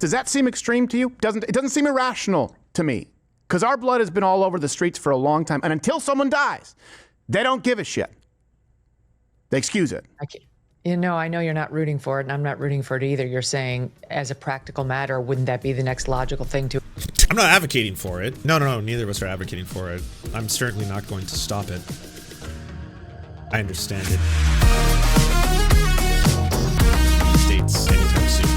Does that seem extreme to you? It doesn't seem irrational to me, because our blood has been all over the streets for a long time, and until someone dies, they don't give a shit. They excuse it. I know you're not rooting for it, and I'm not rooting for it either. You're saying, as a practical matter, wouldn't that be the next logical thing to... I'm not advocating for it. No, neither of us are advocating for it. I'm certainly not going to stop it. I understand it. States anytime soon.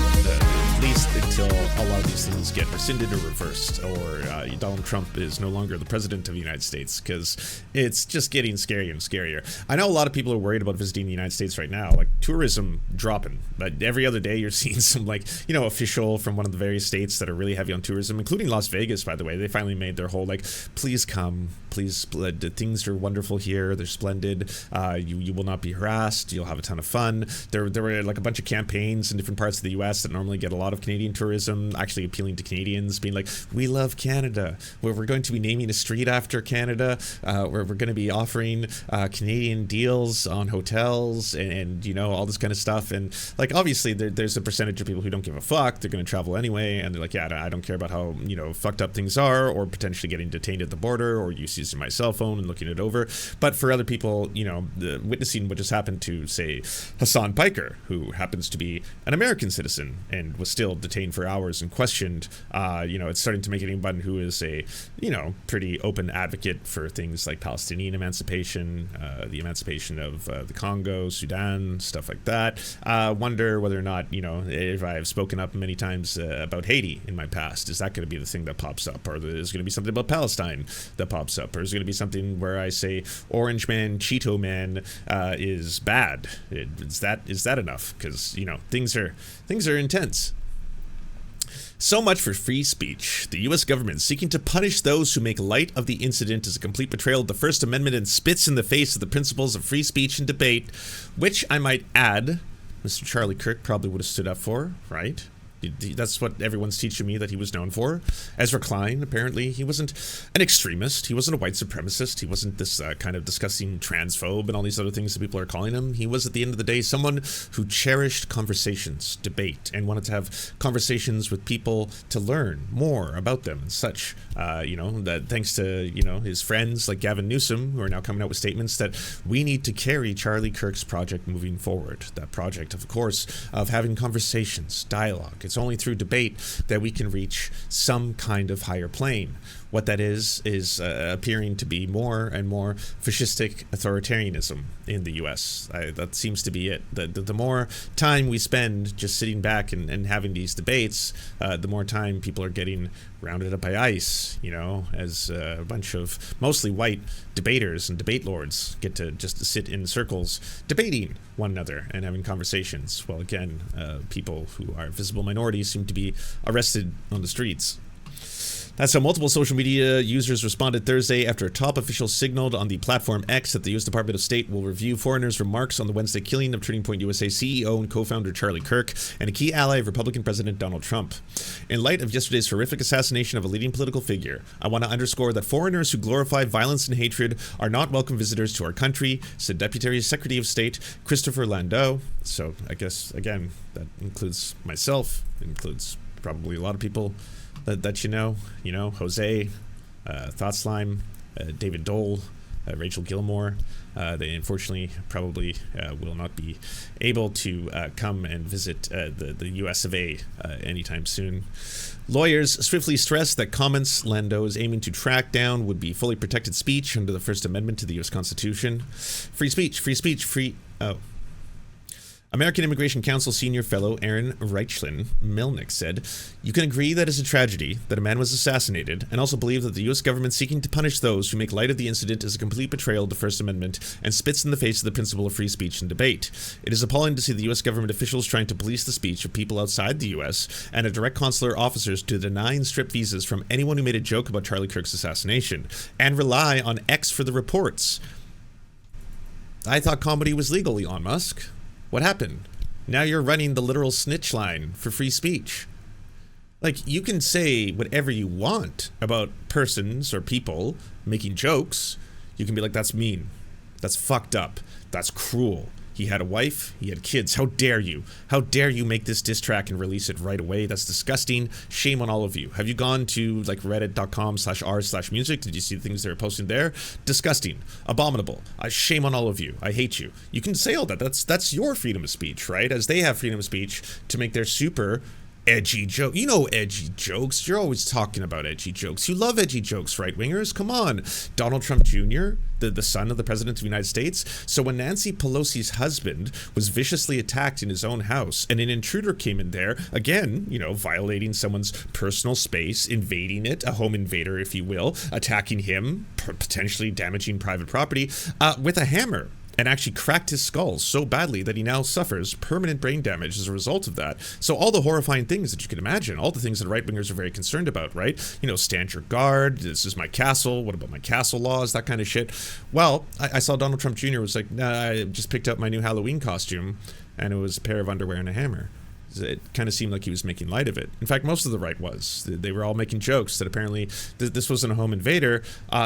At least until a lot of these things get rescinded or reversed, or Donald Trump is no longer the president of the United States, because it's just getting scarier and scarier. I know a lot of people are worried about visiting the United States right now, like tourism dropping, but every other day you're seeing some official from one of the various states that are really heavy on tourism, including Las Vegas, by the way. They finally made their whole please come, please, things are wonderful here, they're splendid, you will not be harassed, you'll have a ton of fun. There were a bunch of campaigns in different parts of the US that normally get a lot of Canadian tourism, actually appealing to Canadians, being like, we love Canada, where we're going to be naming a street after Canada, where we're going to be offering Canadian deals on hotels and all this kind of stuff. And obviously there's a percentage of people who don't give a fuck. They're going to travel anyway, and they're like, yeah, I don't care about how fucked up things are, or potentially getting detained at the border, or using my cell phone and looking it over. But for other people, witnessing what just happened to, say, Hassan Piker, who happens to be an American citizen and was still detained for hours and questioned, it's starting to make anyone who is a pretty open advocate for things like Palestinian emancipation, the emancipation of the Congo, Sudan, stuff like that, wonder whether or not if I have spoken up many times about Haiti in my past, is that going to be the thing that pops up, or is going to be something about Palestine that pops up, or is it going to be something where I say Orange Man, Cheeto Man is bad? Is that enough? Because things are intense. So much for free speech. The U.S. government seeking to punish those who make light of the incident is a complete betrayal of the First Amendment and spits in the face of the principles of free speech and debate, which I might add, Mr. Charlie Kirk probably would have stood up for, right? That's what everyone's teaching me that he was known for. Ezra Klein, apparently, he wasn't an extremist. He wasn't a white supremacist. He wasn't this kind of disgusting transphobe and all these other things that people are calling him. He was, at the end of the day, someone who cherished conversations, debate, and wanted to have conversations with people to learn more about them and such. That thanks to, his friends like Gavin Newsom, who are now coming out with statements that we need to carry Charlie Kirk's project moving forward. That project, of course, of having conversations, dialogue. It's only through debate that we can reach some kind of higher plane. What that is appearing to be more and more fascistic authoritarianism in the U.S. That seems to be it. The more time we spend just sitting back and having these debates, the more time people are getting rounded up by ICE, as a bunch of mostly white debaters and debate lords get to just sit in circles debating one another and having conversations. Well, again, people who are visible minorities seem to be arrested on the streets. That's how multiple social media users responded Thursday after a top official signaled on the platform X that the U.S. Department of State will review foreigners' remarks on the Wednesday killing of Turning Point USA CEO and co-founder Charlie Kirk and a key ally of Republican President Donald Trump. In light of yesterday's horrific assassination of a leading political figure, I want to underscore that foreigners who glorify violence and hatred are not welcome visitors to our country, said Deputy Secretary of State Christopher Landau. So I guess, again, that includes myself, includes probably a lot of people that Jose, Thoughtslime, David Dole, Rachel Gilmore. They unfortunately probably will not be able to come and visit the US of A anytime soon. Lawyers swiftly stressed that comments Landau is aiming to track down would be fully protected speech under the First Amendment to the US Constitution. Free speech. American Immigration Council Senior Fellow Aaron Reichlin Melnick said, "You can agree that it's a tragedy that a man was assassinated, and also believe that the U.S. government seeking to punish those who make light of the incident is a complete betrayal of the First Amendment and spits in the face of the principle of free speech and debate. It is appalling to see the U.S. government officials trying to police the speech of people outside the U.S. and direct consular officers to deny and strip visas from anyone who made a joke about Charlie Kirk's assassination, and rely on X for the reports. I thought comedy was legal, Elon Musk. What happened? Now you're running the literal snitch line for free speech. Like, you can say whatever you want about persons or people making jokes. You can be like, that's mean. That's fucked up. That's cruel. He had a wife. He had kids. How dare you? How dare you make this diss track and release it right away? That's disgusting. Shame on all of you. Have you gone to like reddit.com/r/music? Did you see the things they were posting there? Disgusting. Abominable. Shame on all of you. I hate you. You can say all that. That's your freedom of speech, right? As they have freedom of speech to make their super edgy joke. You know edgy jokes. You're always talking about edgy jokes. You love edgy jokes, right-wingers. Come on. Donald Trump Jr., the son of the President of the United States. So when Nancy Pelosi's husband was viciously attacked in his own house and an intruder came in there, again, you know, violating someone's personal space, invading it, a home invader, if you will, attacking him, potentially damaging private property, with a hammer, and actually cracked his skull so badly that he now suffers permanent brain damage as a result of that. So all the horrifying things that you can imagine, all the things that right-wingers are very concerned about, right? You know, stand your guard, this is my castle, what about my castle laws, that kind of shit. Well, I saw Donald Trump Jr. was like, nah, I just picked up my new Halloween costume, and it was a pair of underwear and a hammer. It kind of seemed like he was making light of it. In fact, most of the right was. They were all making jokes that apparently this wasn't a home invader,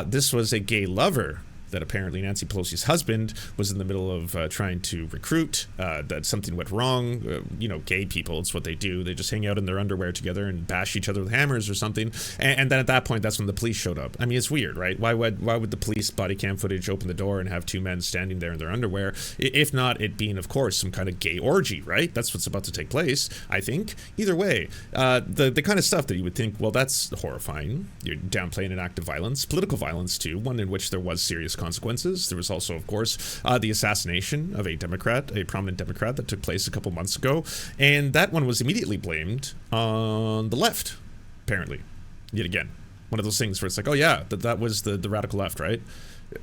this was a gay lover that apparently Nancy Pelosi's husband was in the middle of trying to recruit, that something went wrong. You know, gay people, it's what they do. They just hang out in their underwear together and bash each other with hammers or something. And then at that point, that's when the police showed up. I mean, it's weird, right? Why would the police body cam footage open the door and have two men standing there in their underwear? If not, it being, of course, some kind of gay orgy, right? That's what's about to take place, I think. Either way, the kind of stuff that you would think, well, that's horrifying. You're downplaying an act of violence, political violence too, one in which there was serious consequences. There was also, of course, the assassination of a prominent Democrat that took place a couple months ago, and that one was immediately blamed on the left, apparently. Yet again, one of those things where it's like, oh yeah, that was the radical left, right?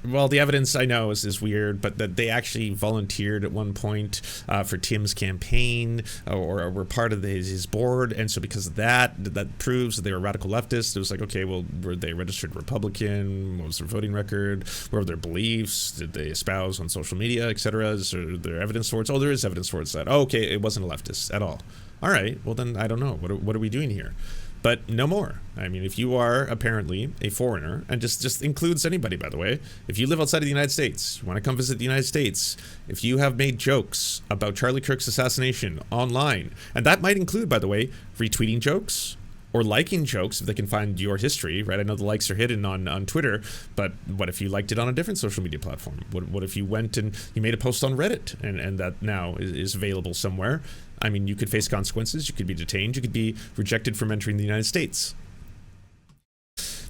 Well, the evidence I know is weird, but that they actually volunteered at one point for Tim's campaign or were part of his board, and so because of that proves that they were radical leftists. It was like, okay, well, were they registered Republican? What was their voting record? What were their beliefs? Did they espouse on social media, etc.? Is there evidence towards? Oh, there is evidence towards that. Oh, okay, it wasn't a leftist at all. All right, well then I don't know. What are we doing here? But no more. I mean, if you are apparently a foreigner, and just includes anybody, by the way, if you live outside of the United States, you want to come visit the United States, if you have made jokes about Charlie Kirk's assassination online, and that might include, by the way, retweeting jokes or liking jokes if they can find your history, right? I know the likes are hidden on Twitter, but what if you liked it on a different social media platform? What if you went and you made a post on Reddit and that now is available somewhere? I mean, you could face consequences, you could be detained, you could be rejected from entering the United States.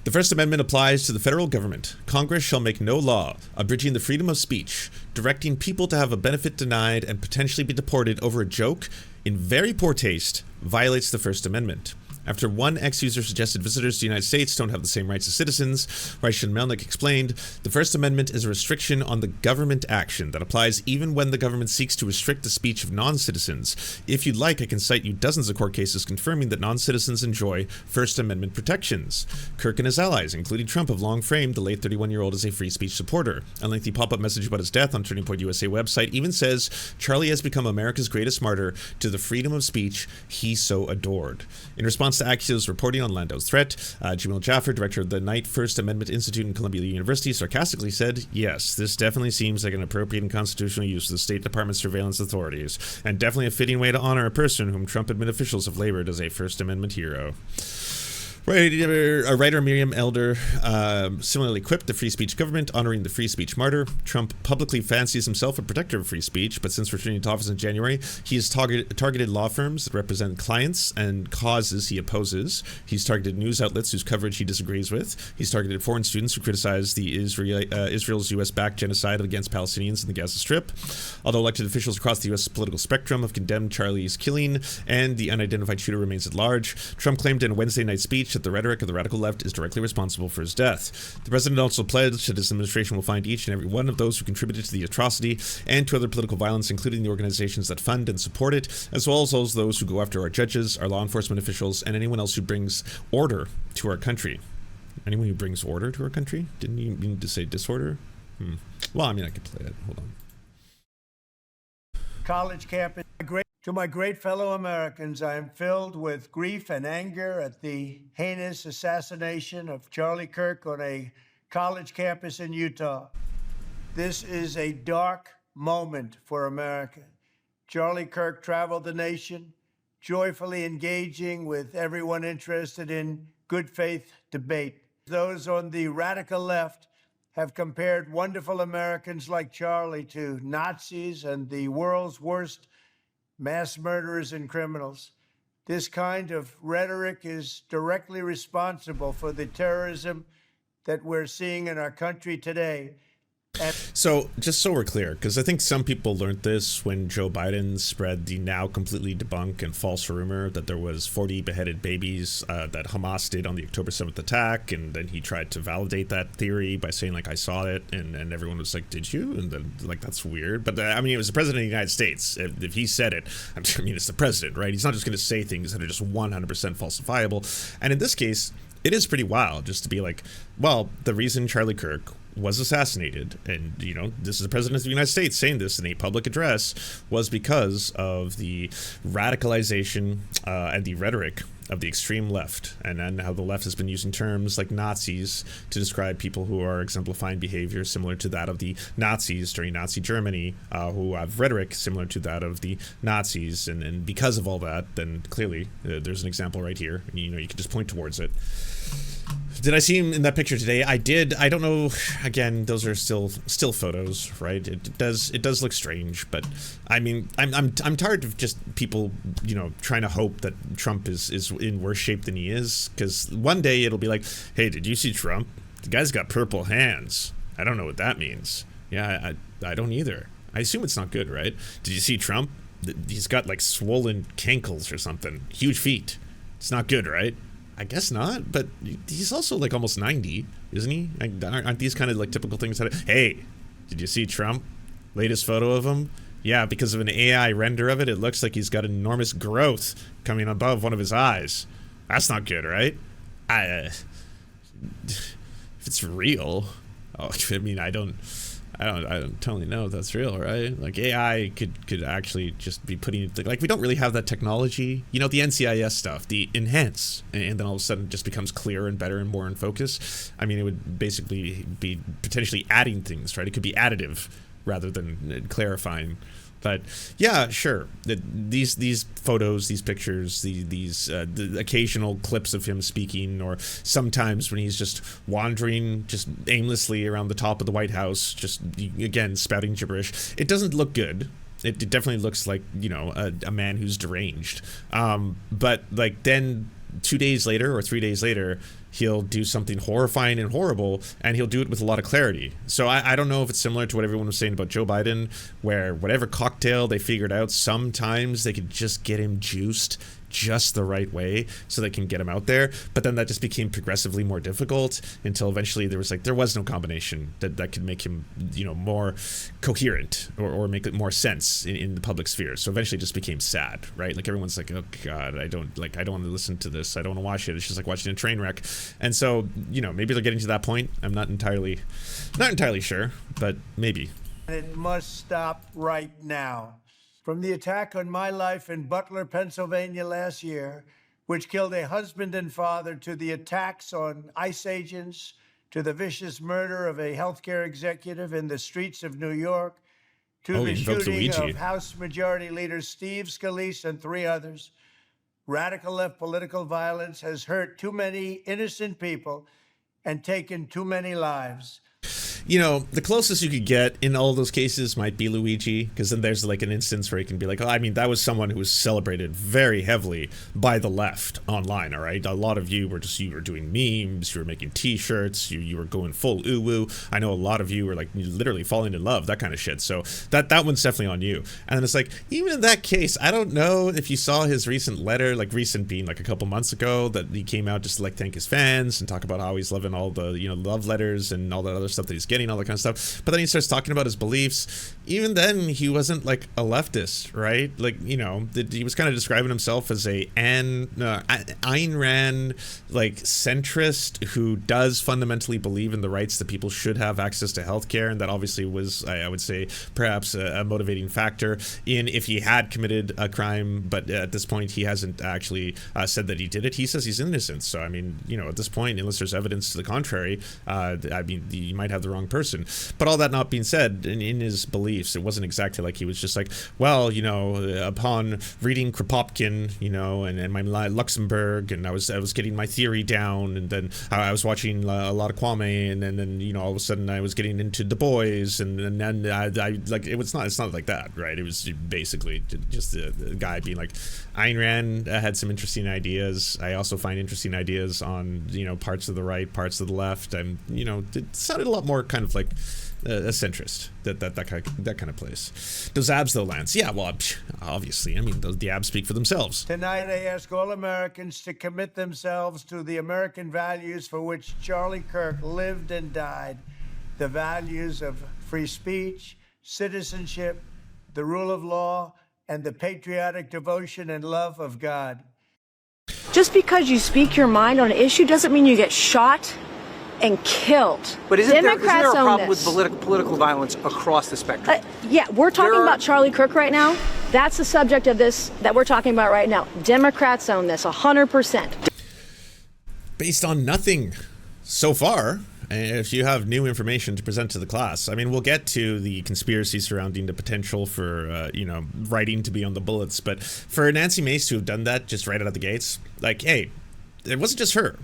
The First Amendment applies to the federal government. Congress shall make no law abridging the freedom of speech, directing people to have a benefit denied and potentially be deported over a joke in very poor taste violates the First Amendment. After one ex-user suggested visitors to the United States don't have the same rights as citizens, Reichen Melnick explained, the First Amendment is a restriction on the government action that applies even when the government seeks to restrict the speech of non-citizens. If you'd like, I can cite you dozens of court cases confirming that non-citizens enjoy First Amendment protections. Kirk and his allies, including Trump, have long framed the late 31-year-old as a free speech supporter. A lengthy pop-up message about his death on Turning Point USA website even says, Charlie has become America's greatest martyr to the freedom of speech he so adored. In response to Axios reporting on Lando's threat, Jamil Jaffer, director of the Knight First Amendment Institute in Columbia University, sarcastically said, yes, this definitely seems like an appropriate and constitutional use of the State Department's surveillance authorities, and definitely a fitting way to honor a person whom Trump admin officials have labored as a First Amendment hero. Writer Miriam Elder similarly quipped the free speech government, honoring the free speech martyr. Trump publicly fancies himself a protector of free speech, but since returning to office in January, he has targeted law firms that represent clients and causes he opposes. He's targeted news outlets whose coverage he disagrees with. He's targeted foreign students who criticize the Israel's U.S.-backed genocide against Palestinians in the Gaza Strip. Although elected officials across the U.S. political spectrum have condemned Charlie's killing and the unidentified shooter remains at large, Trump claimed in a Wednesday night speech that the rhetoric of the radical left is directly responsible for his death. The president also pledged that his administration will find each and every one of those who contributed to the atrocity and to other political violence, including the organizations that fund and support it, as well as those who go after our judges, our law enforcement officials, and anyone else who brings order to our country. Anyone who brings order to our country? Didn't you mean to say disorder? Well, I mean, I could play it. Hold on. College campus. To my great fellow Americans, I am filled with grief and anger at the heinous assassination of Charlie Kirk on a college campus in Utah. This is a dark, moment for America. Charlie Kirk traveled the nation, joyfully engaging with everyone interested in good faith debate. Those on the radical left have compared wonderful Americans like Charlie to Nazis and the world's worst mass murderers and criminals. This kind of rhetoric is directly responsible for the terrorism that we're seeing in our country today. So just so we're clear, because I think some people learned this when Joe Biden spread the now completely debunked and false rumor that there was 40 beheaded babies that Hamas did on the October 7th attack, and then he tried to validate that theory by saying, like, I saw it, and everyone was like, did you? And then, like, that's weird. But I mean, it was the president of the United States. If he said it, I mean, it's the president, right? He's not just going to say things that are just 100% falsifiable. And in this case, it is pretty wild just to be like, well, the reason Charlie Kirk was assassinated, and you know, this is the president of the United States saying this in a public address, was because of the radicalization and the rhetoric of the extreme left, and how the left has been using terms like Nazis to describe people who are exemplifying behavior similar to that of the Nazis during Nazi Germany, who have rhetoric similar to that of the Nazis, and because of all that, then clearly there's an example right here. You know, you can just point towards it. Did I see him in that picture today? I did. I don't know. Again, those are still photos, right? It does look strange, but I mean, I'm tired of just people, you know, trying to hope that Trump is in worse shape than he is, because one day it'll be like, hey, did you see Trump? The guy's got purple hands. I don't know what that means. Yeah, I don't either. I assume it's not good, right? Did you see Trump? He's got like swollen cankles or something. Huge feet. It's not good, right? I guess not, but he's also like almost 90, isn't he? Aren't these kind of like typical things? Hey, did you see Trump? Latest photo of him? Yeah, because of an AI render of it, it looks like he's got enormous growth coming above one of his eyes. That's not good, right? If it's real, I mean, I don't totally know if that's real, right? Like AI could actually just be putting, like, we don't really have that technology, you know, the NCIS stuff, the enhance, and then all of a sudden it just becomes clearer and better and more in focus. I mean, it would basically be potentially adding things, right? It could be additive rather than clarifying. But yeah, sure. These photos, these pictures, the occasional clips of him speaking, or sometimes when he's just wandering just aimlessly around the top of the White House, just again spouting gibberish. It doesn't look good. It definitely looks like, you know, a man who's deranged. But like then 2 days later or 3 days later, he'll do something horrifying and horrible, and he'll do it with a lot of clarity. So I don't know if it's similar to what everyone was saying about Joe Biden, where whatever cocktail they figured out, sometimes they could just get him juiced just the right way so they can get him out there. But then that just became progressively more difficult until eventually there was no combination that could make him, you know, more coherent or make it more sense in the public sphere. So eventually it just became sad, right? Like everyone's like, oh God, I don't want to listen to this. I don't want to watch it. It's just like watching a train wreck. And so, you know, maybe they're getting to that point. I'm not entirely sure, but maybe. It must stop right now. From the attack on my life in Butler, Pennsylvania last year, which killed a husband and father, to the attacks on ICE agents, to the vicious murder of a healthcare executive in the streets of New York, to the shooting of House Majority Leader Steve Scalise and 3 others, radical left political violence has hurt too many innocent people and taken too many lives. You know, the closest you could get in all those cases might be Luigi, because then there's like an instance where you can be like, oh, I mean, that was someone who was celebrated very heavily by the left online, all right? A lot of you were doing memes, you were making t-shirts, you were going full ooh-woo. I know a lot of you were like literally falling in love, that kind of shit. So that one's definitely on you. And then it's like, even in that case, I don't know if you saw his recent letter, like recent being like a couple months ago, that he came out just to like thank his fans and talk about how he's loving all the, you know, love letters and all that other stuff that he's getting, all that kind of stuff. But then he starts talking about his beliefs. Even then, he wasn't like a leftist, right? Like, you know, he was kind of describing himself as a Ayn Rand like centrist who does fundamentally believe in the rights that people should have access to healthcare, and that obviously was, I would say, perhaps a motivating factor in if he had committed a crime. But at this point, he hasn't actually said that he did it. He says he's innocent. So I mean, you know, at this point, unless there's evidence to the contrary, I mean, you might have the wrong wrong person. But all that not being said, in his beliefs, it wasn't exactly like he was just like, well, you know, upon reading Kropotkin, you know, and my Luxembourg, and I was getting my theory down, and then I was watching a lot of Kwame, and then you know, all of a sudden I was getting into Du Bois, and then I like, it's not like that, right? It was basically just the guy being like, Ayn Rand had some interesting ideas. I also find interesting ideas on, you know, parts of the right, parts of the left, and you know, it sounded a lot more kind of like a centrist, that kind of place. Those abs though, Lance, yeah, well, obviously, I mean, the abs speak for themselves. Tonight I ask all Americans to commit themselves to the American values for which Charlie Kirk lived and died, the values of free speech, citizenship, the rule of law, and the patriotic devotion and love of God. Just because you speak your mind on an issue doesn't mean you get shot and killed. But isn't there a problem this. with political violence across the spectrum? Yeah, we're talking about Charlie Kirk right now. That's the subject of this that we're talking about right now. Democrats own this 100%. Based on nothing so far. If you have new information to present to the class, I mean, we'll get to the conspiracy surrounding the potential for, you know, writing to be on the bullets. But for Nancy Mace to have done that just right out of the gates, like, hey, it wasn't just her.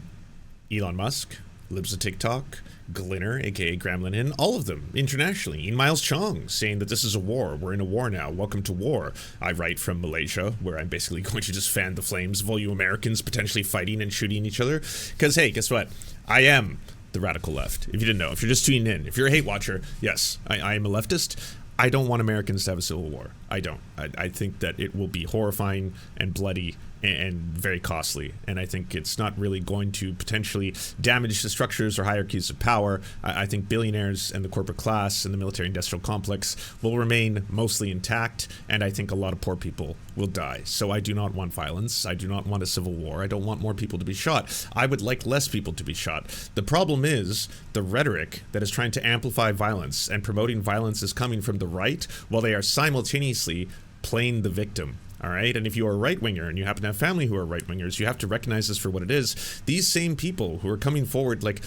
Elon Musk, Libs of TikTok, Glinner, aka Gremlin, all of them internationally. Ian Miles Chong saying that this is a war. We're in a war now. Welcome to war. I write from Malaysia, where I'm basically going to just fan the flames of all you Americans potentially fighting and shooting each other. Because, hey, guess what? I am the radical left. If you didn't know, if you're just tuning in, if you're a hate watcher, yes, I am a leftist. I don't want Americans to have a civil war. I don't. I think that it will be horrifying and bloody and very costly. And I think it's not really going to potentially damage the structures or hierarchies of power. I think billionaires and the corporate class and the military industrial complex will remain mostly intact. And I think a lot of poor people will die. So I do not want violence. I do not want a civil war. I don't want more people to be shot. I would like less people to be shot. The problem is the rhetoric that is trying to amplify violence and promoting violence is coming from the right, while they are simultaneously playing the victim. All right. And if you are a right winger and you happen to have family who are right wingers, you have to recognize this for what it is. These same people who are coming forward, like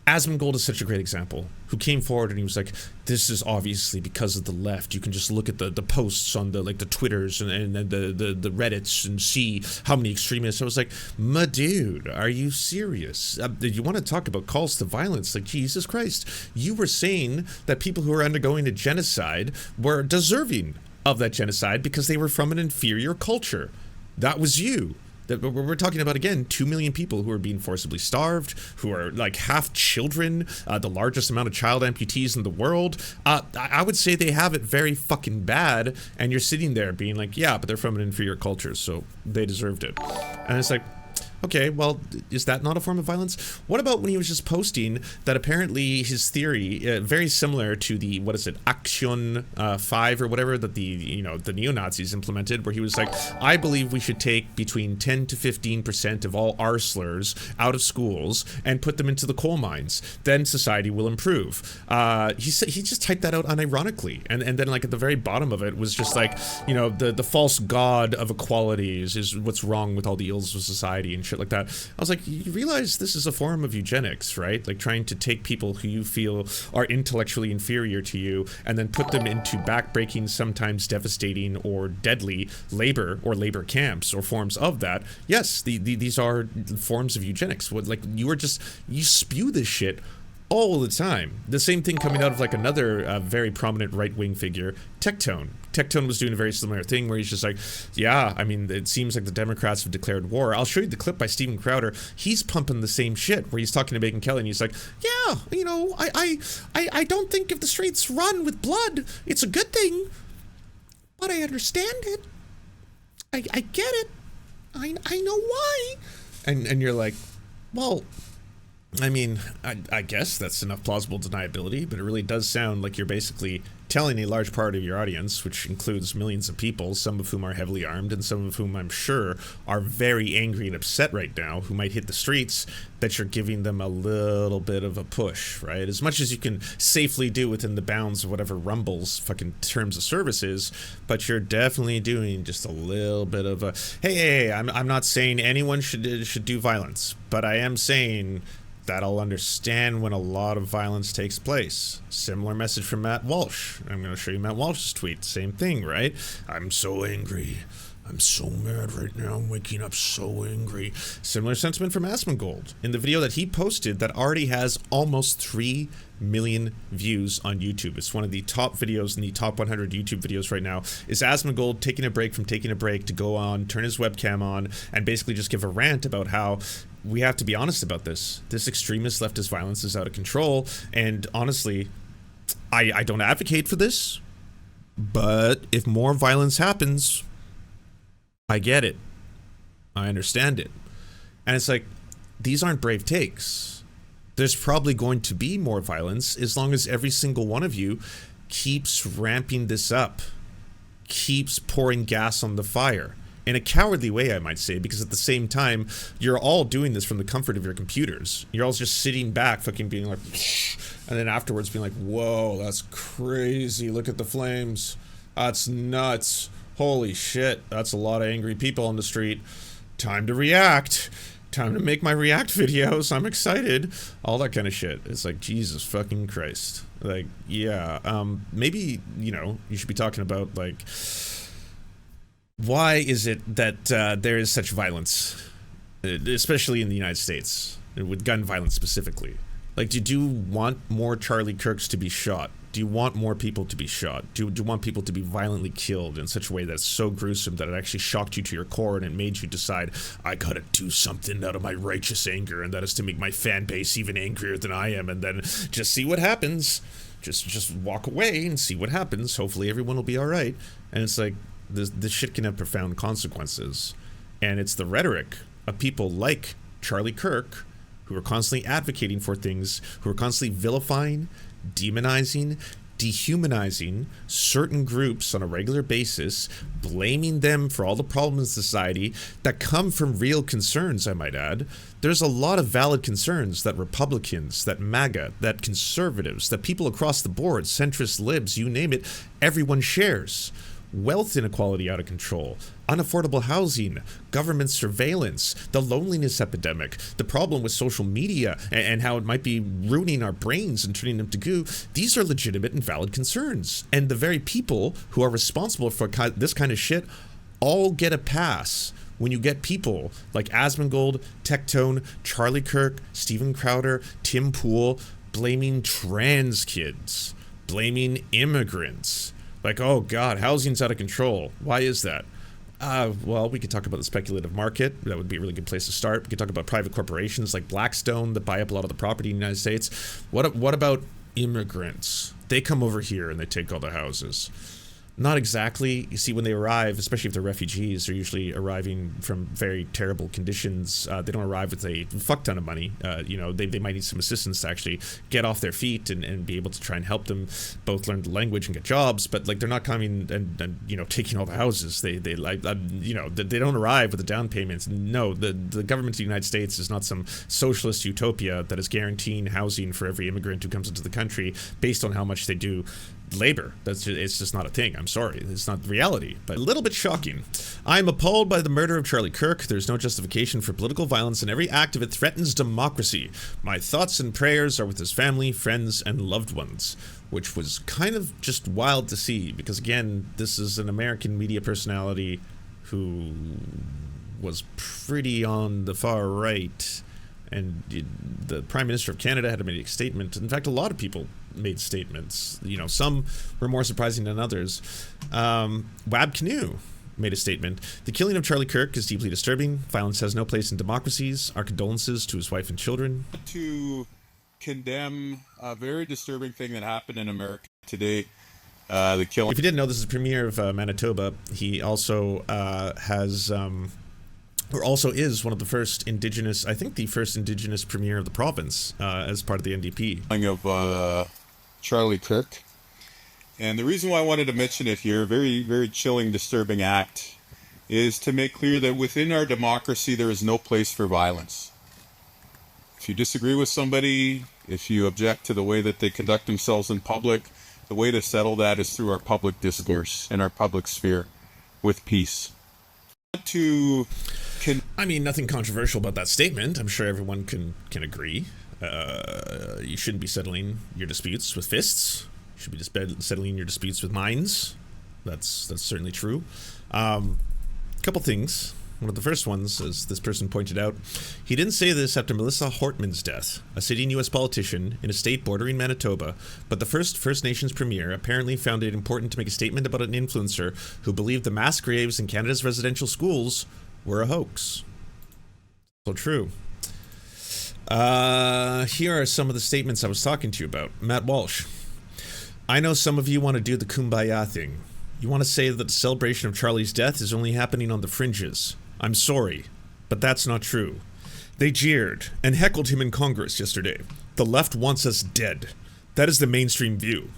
Asmongold is such a great example, who came forward and he was like, this is obviously because of the left. You can just look at the posts on the Twitters and the Reddits and see how many extremists. I was like, my dude, are you serious? You want to talk about calls to violence? Like, Jesus Christ. You were saying that people who are undergoing a genocide were deserving of that genocide because they were from an inferior culture. That was you. We're talking about, again, 2 million people who are being forcibly starved, who are like half children, the largest amount of child amputees in the world. I would say they have it very fucking bad, and you're sitting there being like, yeah, but they're from an inferior culture, so they deserved it. And it's like, okay, well, is that not a form of violence? What about when he was just posting that apparently his theory, very similar to the, what is it, Action 5 or whatever that the neo-Nazis implemented, where he was like, I believe we should take between 10 to 15% of all R slurs out of schools and put them into the coal mines. Then society will improve. He just typed that out unironically. And then like at the very bottom of it was just like, you know, the false god of equality is what's wrong with all the ills of society and shit like that. I was like, you realize this is a form of eugenics, right? Like trying to take people who you feel are intellectually inferior to you and then put them into backbreaking, sometimes devastating or deadly labor or labor camps or forms of that. Yes, these are forms of eugenics. Like you spew this shit all the time. The same thing coming out of like another very prominent right-wing figure, Tectone. Tectone was doing a very similar thing where he's just like, yeah, I mean, it seems like the Democrats have declared war. I'll show you the clip by Steven Crowder. He's pumping the same shit where he's talking to Megyn Kelly and he's like, yeah, you know, I don't think if the streets run with blood, it's a good thing, but I understand it. I get it. I know why. And you're like, well, I mean, I guess that's enough plausible deniability, but it really does sound like you're basically telling a large part of your audience, which includes millions of people, some of whom are heavily armed and some of whom I'm sure are very angry and upset right now, who might hit the streets, that you're giving them a little bit of a push, right? As much as you can safely do within the bounds of whatever Rumble's fucking terms of service is, but you're definitely doing just a little bit of a, hey, I'm not saying anyone should do violence, but I am saying that I'll understand when a lot of violence takes place. Similar message from Matt Walsh. I'm going to show you Matt Walsh's tweet. Same thing, right? I'm so angry. I'm so mad right now. I'm waking up so angry. Similar sentiment from Asmongold in the video that he posted that already has almost 3 million views on YouTube. It's one of the top videos in the top 100 YouTube videos right now. Is Asmongold taking a break from taking a break to go on, turn his webcam on, and basically just give a rant about how we have to be honest about this. This extremist leftist violence is out of control. And honestly, I don't advocate for this, but if more violence happens, I get it. I understand it. And it's like, these aren't brave takes. There's probably going to be more violence as long as every single one of you keeps ramping this up, keeps pouring gas on the fire. In a cowardly way, I might say, because at the same time, you're all doing this from the comfort of your computers. You're all just sitting back, fucking being like, and then afterwards being like, whoa, that's crazy. Look at the flames. That's nuts. Holy shit, that's a lot of angry people on the street. Time to react. Time to make my react videos. I'm excited. All that kind of shit. It's like, Jesus fucking Christ. Like, yeah, maybe, you know, you should be talking about, like, why is it that there is such violence, especially in the United States, with gun violence specifically? Like, do you want more Charlie Kirks to be shot? Do you want more people to be shot? Do you want people to be violently killed in such a way that's so gruesome that it actually shocked you to your core and it made you decide, I gotta do something out of my righteous anger, and that is to make my fan base even angrier than I am, and then just see what happens. Just walk away and see what happens. Hopefully everyone will be all right. And it's like, this shit can have profound consequences. And it's the rhetoric of people like Charlie Kirk, who are constantly advocating for things, who are constantly vilifying, demonizing, dehumanizing certain groups on a regular basis, blaming them for all the problems in society that come from real concerns, I might add. There's a lot of valid concerns that Republicans, that MAGA, that conservatives, that people across the board, centrist libs, you name it, everyone shares. Wealth inequality out of control, unaffordable housing, government surveillance, the loneliness epidemic, the problem with social media and how it might be ruining our brains and turning them to goo. These are legitimate and valid concerns. And the very people who are responsible for this kind of shit all get a pass when you get people like Asmongold, Tectone, Charlie Kirk, Steven Crowder, Tim Pool blaming trans kids, blaming immigrants. Like, oh God, housing's out of control. Why is that? Well, we could talk about the speculative market. That would be a really good place to start. We could talk about private corporations like Blackstone that buy up a lot of the property in the United States. What about immigrants? They come over here and they take all the houses. Not exactly. You see, when they arrive, especially if they're refugees, they're usually arriving from very terrible conditions. They don't arrive with a fuck ton of money. You know, they might need some assistance to actually get off their feet and be able to try and help them both learn the language and get jobs. But like, they're not coming and you know, taking all the houses. They like, you know, they don't arrive with the down payments. No, the government of the United States is not some socialist utopia that is guaranteeing housing for every immigrant who comes into the country based on how much they do labor. It's just not a thing. I'm sorry, it's not reality, but a little bit shocking. I'm appalled by the murder of Charlie Kirk. There's no justification for political violence, and every act of it threatens democracy. My thoughts and prayers are with his family, friends, and loved ones. Which was kind of just wild to see, because again, this is an American media personality who was pretty on the far right, and the Prime Minister of Canada had to make a statement. In fact, a lot of people made statements. You know, some were more surprising than others. Wab Canoe made a statement. The killing of Charlie Kirk is deeply disturbing. Violence has no place in democracies. Our condolences to his wife and children. To condemn a very disturbing thing that happened in America today. The killing. If you didn't know, this is the Premier of Manitoba. He also also is one of the first Indigenous, I think the first Indigenous Premier of the province as part of the NDP. Of Charlie Kirk. And the reason why I wanted to mention it here, very, very chilling, disturbing act, is to make clear that within our democracy there is no place for violence. If you disagree with somebody, if you object to the way that they conduct themselves in public, the way to settle that is through our public discourse and our public sphere with peace. I mean, nothing controversial about that statement. I'm sure everyone can agree. You shouldn't be settling your disputes with fists. You should be settling your disputes with minds. That's certainly true. Couple things. One of the first ones, as this person pointed out, he didn't say this after Melissa Hortman's death, a sitting U.S. politician in a state bordering Manitoba, but the First Nations premier apparently found it important to make a statement about an influencer who believed the mass graves in Canada's residential schools were a hoax. So true. Here are some of the statements I was talking to you about. Matt Walsh. I know some of you want to do the kumbaya thing. You want to say that the celebration of Charlie's death is only happening on the fringes. I'm sorry, but that's not true. They jeered and heckled him in Congress yesterday. The left wants us dead. That is the mainstream view.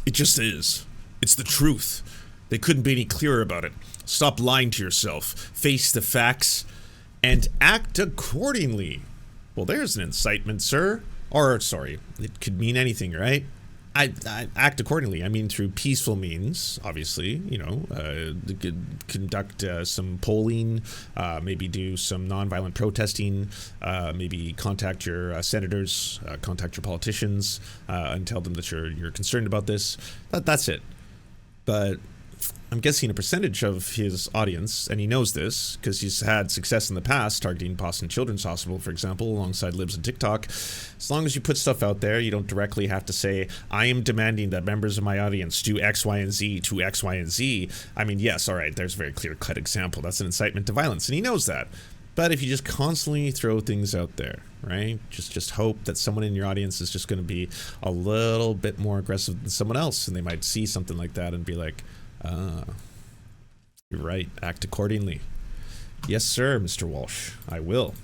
It just is. It's the truth. They couldn't be any clearer about it. Stop lying to yourself. Face the facts and act accordingly. Well, there's an incitement, sir. Or, sorry, it could mean anything, right? I act accordingly. I mean, through peaceful means, obviously, conduct some polling, maybe do some nonviolent protesting, maybe contact your senators, contact your politicians, and tell them that you're concerned about this. That's it. But I'm guessing a percentage of his audience, and he knows this because he's had success in the past targeting Boston Children's Hospital, for example, alongside Libs and TikTok. As long as you put stuff out there, you don't directly have to say, I am demanding that members of my audience do X, Y, and Z to X, Y, and Z. I mean, yes, all right, there's a very clear-cut example. That's an incitement to violence, and he knows that. But if you just constantly throw things out there, right, just hope that someone in your audience is just going to be a little bit more aggressive than someone else, and they might see something like that and be like, you're right. Act accordingly. Yes, sir, Mr. Walsh. I will.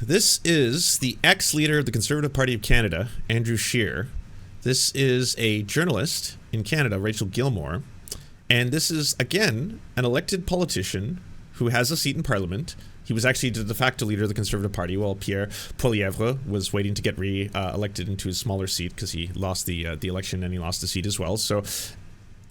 This is the ex-leader of the Conservative Party of Canada, Andrew Scheer. This is a journalist in Canada, Rachel Gilmore. And this is, again, an elected politician who has a seat in Parliament. He was actually the de facto leader of the Conservative Party while Pierre Poilievre was waiting to get re-elected into his smaller seat because he lost the election and he lost the seat as well. So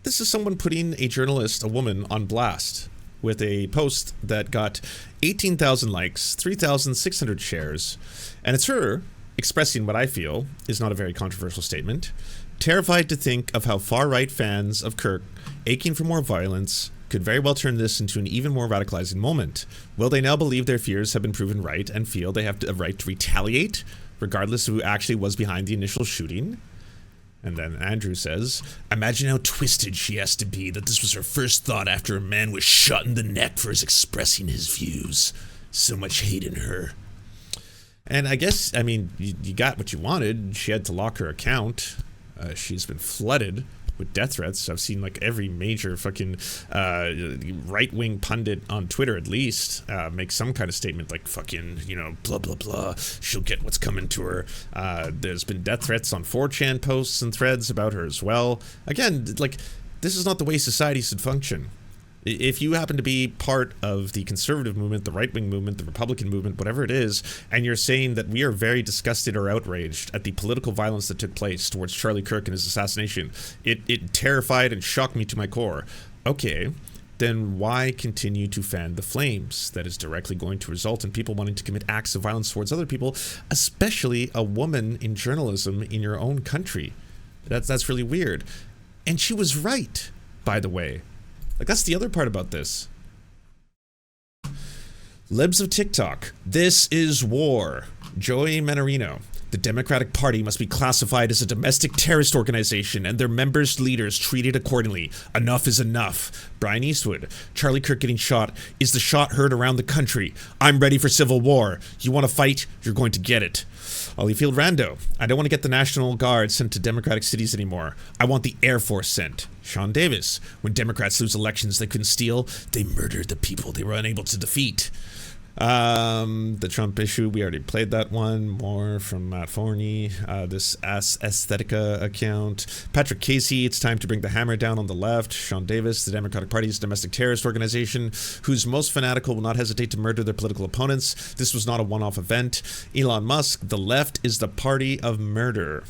this is someone putting a journalist, a woman, on blast with a post that got 18,000 likes, 3,600 shares. And it's her expressing what I feel is not a very controversial statement. Terrified to think of how far-right fans of Kirk, aching for more violence, could very well turn this into an even more radicalizing moment. Will they now believe their fears have been proven right and feel they have a right to retaliate, regardless of who actually was behind the initial shooting? And then Andrew says, imagine how twisted she has to be that this was her first thought after a man was shot in the neck for his expressing his views. So much hate in her. And I guess, I mean, you got what you wanted. She had to lock her account. She's been flooded with death threats. I've seen like every major fucking right-wing pundit on Twitter at least make some kind of statement like fucking, blah, blah, blah. She'll get what's coming to her. There's been death threats on 4chan posts and threads about her as well. Again, like, this is not the way society should function. If you happen to be part of the conservative movement, the right-wing movement, the Republican movement, whatever it is, and you're saying that we are very disgusted or outraged at the political violence that took place towards Charlie Kirk and his assassination, it terrified and shocked me to my core. Okay, then why continue to fan the flames? That is directly going to result in people wanting to commit acts of violence towards other people, especially a woman in journalism in your own country. That's really weird. And she was right, by the way. Like, that's the other part about this. Libs of TikTok. This is war. Joey Manorino. The Democratic Party must be classified as a domestic terrorist organization and their members' leaders treated accordingly. Enough is enough. Brian Eastwood. Charlie Kirk getting shot. Is the shot heard around the country? I'm ready for civil war. You want to fight? You're going to get it. Ollyfield Rando. I don't want to get the National Guard sent to Democratic cities anymore. I want the Air Force sent. Sean Davis. When Democrats lose elections they couldn't steal, they murdered the people they were unable to defeat. The Trump issue, we already played that one. More from Matt Forney. This Aesthetica account. Patrick Casey, it's time to bring the hammer down on the left. Sean Davis, the Democratic Party's a domestic terrorist organization whose most fanatical will not hesitate to murder their political opponents. This was not a one-off event. Elon Musk, the left is the party of murder.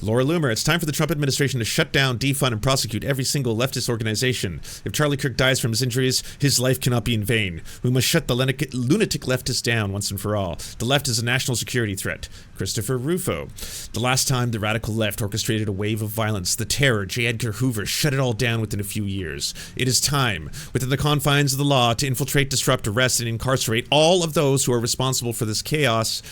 Laura Loomer, it's time for the Trump administration to shut down, defund, and prosecute every single leftist organization. If Charlie Kirk dies from his injuries, his life cannot be in vain. We must shut the lunatic it took leftists down once and for all. The left is a national security threat. Christopher Rufo. The last time the radical left orchestrated a wave of violence, the terror, J. Edgar Hoover shut it all down within a few years. It is time, within the confines of the law, to infiltrate, disrupt, arrest, and incarcerate all of those who are responsible for this chaos.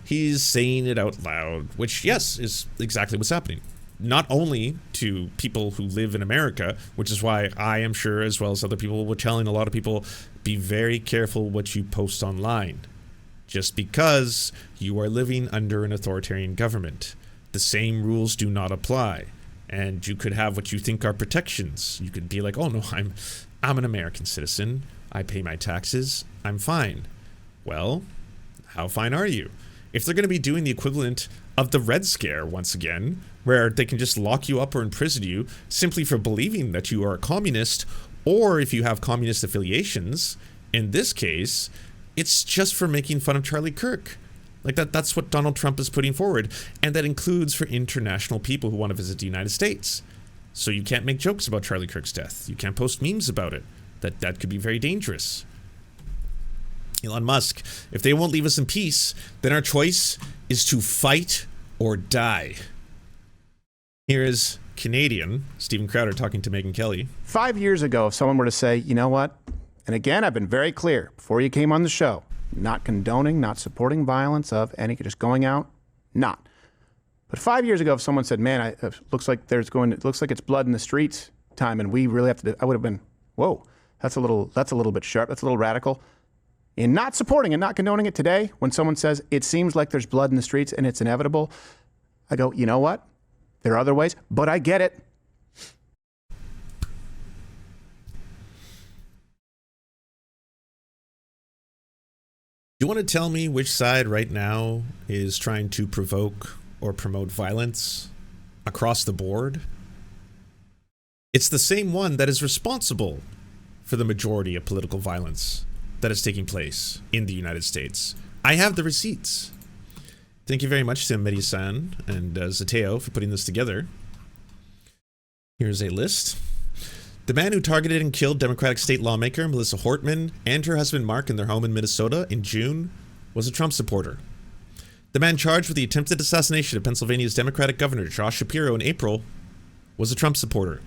He's saying it out loud, which, yes, is exactly what's happening. Not only to people who live in America, which is why I am sure, as well as other people, were telling a lot of people, be very careful what you post online. Just because you are living under an authoritarian government, the same rules do not apply. And you could have what you think are protections. You could be like, oh no, I'm an American citizen. I pay my taxes. I'm fine. Well, how fine are you? If they're going to be doing the equivalent of the Red Scare once again, where they can just lock you up or imprison you simply for believing that you are a communist, or if you have communist affiliations, in this case, it's just for making fun of Charlie Kirk. Like that's what Donald Trump is putting forward, and that includes for international people who want to visit the United States. So you can't make jokes about Charlie Kirk's death. You can't post memes about it. That could be very dangerous. Elon Musk, if they won't leave us in peace, then our choice is to fight or die. Here is Canadian Stephen Crowder talking to Megyn Kelly. 5 years ago, if someone were to say, you know what? And again, I've been very clear before you came on the show, not condoning, not supporting violence of any, just going out, not. But 5 years ago, if someone said, man, it looks like it's blood in the streets time and we really have to, I would have been, whoa, that's a little bit sharp. That's a little radical. In not supporting and not condoning it today, when someone says it seems like there's blood in the streets and it's inevitable, I go, you know what? There are other ways, but I get it. You want to tell me which side right now is trying to provoke or promote violence across the board? It's the same one that is responsible for the majority of political violence that is taking place in the United States. I have the receipts. Thank you very much to Medi-san and Zateo for putting this together. Here's a list. The man who targeted and killed Democratic state lawmaker Melissa Hortman and her husband Mark in their home in Minnesota in June was a Trump supporter. The man charged with the attempted assassination of Pennsylvania's Democratic governor Josh Shapiro in April was a Trump supporter.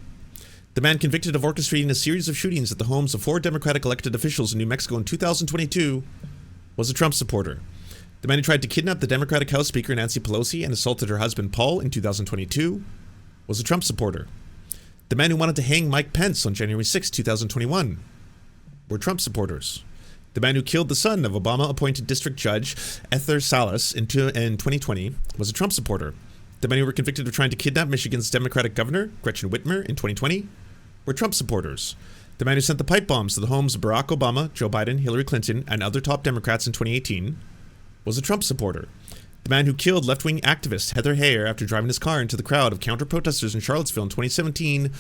The man convicted of orchestrating a series of shootings at the homes of 4 Democratic elected officials in New Mexico in 2022 was a Trump supporter. The man who tried to kidnap the Democratic House Speaker Nancy Pelosi and assaulted her husband Paul in 2022 was a Trump supporter. The man who wanted to hang Mike Pence on January 6, 2021 were Trump supporters. The man who killed the son of Obama-appointed District Judge Ether Salas in 2020 was a Trump supporter. The men who were convicted of trying to kidnap Michigan's Democratic governor, Gretchen Whitmer, in 2020 were Trump supporters. The man who sent the pipe bombs to the homes of Barack Obama, Joe Biden, Hillary Clinton, and other top Democrats in 2018 was a Trump supporter. The man who killed left-wing activist Heather Heyer after driving his car into the crowd of counter-protesters in Charlottesville in 2017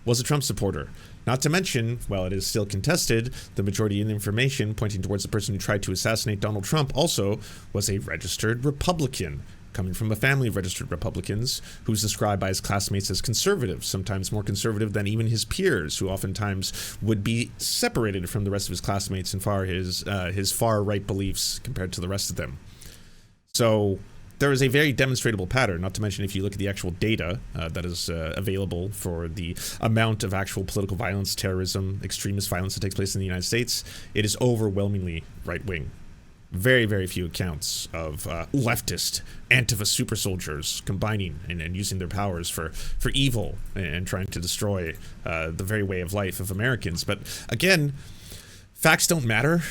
was a Trump supporter. Not to mention, while it is still contested, the majority of the information pointing towards the person who tried to assassinate Donald Trump also was a registered Republican, coming from a family of registered Republicans who's described by his classmates as conservative, sometimes more conservative than even his peers, who oftentimes would be separated from the rest of his classmates in his far-right beliefs compared to the rest of them. So there is a very demonstrable pattern, not to mention if you look at the actual data that is available for the amount of actual political violence, terrorism, extremist violence that takes place in the United States, it is overwhelmingly right-wing. Very, very few accounts of leftist Antifa super soldiers combining and using their powers for evil and trying to destroy the very way of life of Americans. But again, facts don't matter.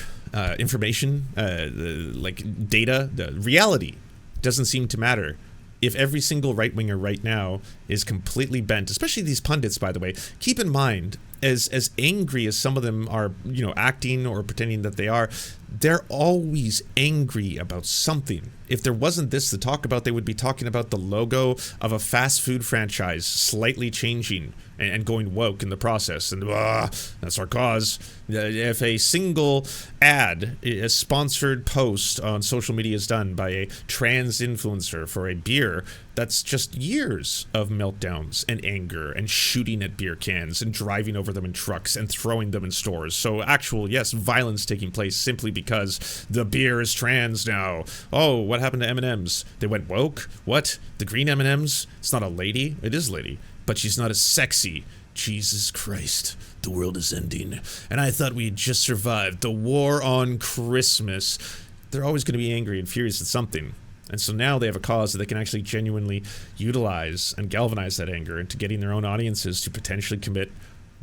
Information, like data, reality doesn't seem to matter. If every single right-winger right now is completely bent, especially these pundits, by the way, keep in mind, as angry as some of them are, acting or pretending that they are, they're always angry about something. If there wasn't this to talk about, they would be talking about the logo of a fast food franchise slightly changing and going woke in the process. And that's our cause. If a single ad, a sponsored post on social media is done by a trans influencer for a beer, that's just years of meltdowns and anger and shooting at beer cans and driving over them in trucks and throwing them in stores. So actual, yes, violence taking place simply because the beer is trans now. Oh, what happened to M&Ms? They went woke? What? The green M&Ms? It's not a lady. It is a lady, but she's not as sexy. Jesus Christ, the world is ending. And I thought we had just survived the war on Christmas. They're always going to be angry and furious at something. And so now they have a cause that they can actually genuinely utilize and galvanize that anger into getting their own audiences to potentially commit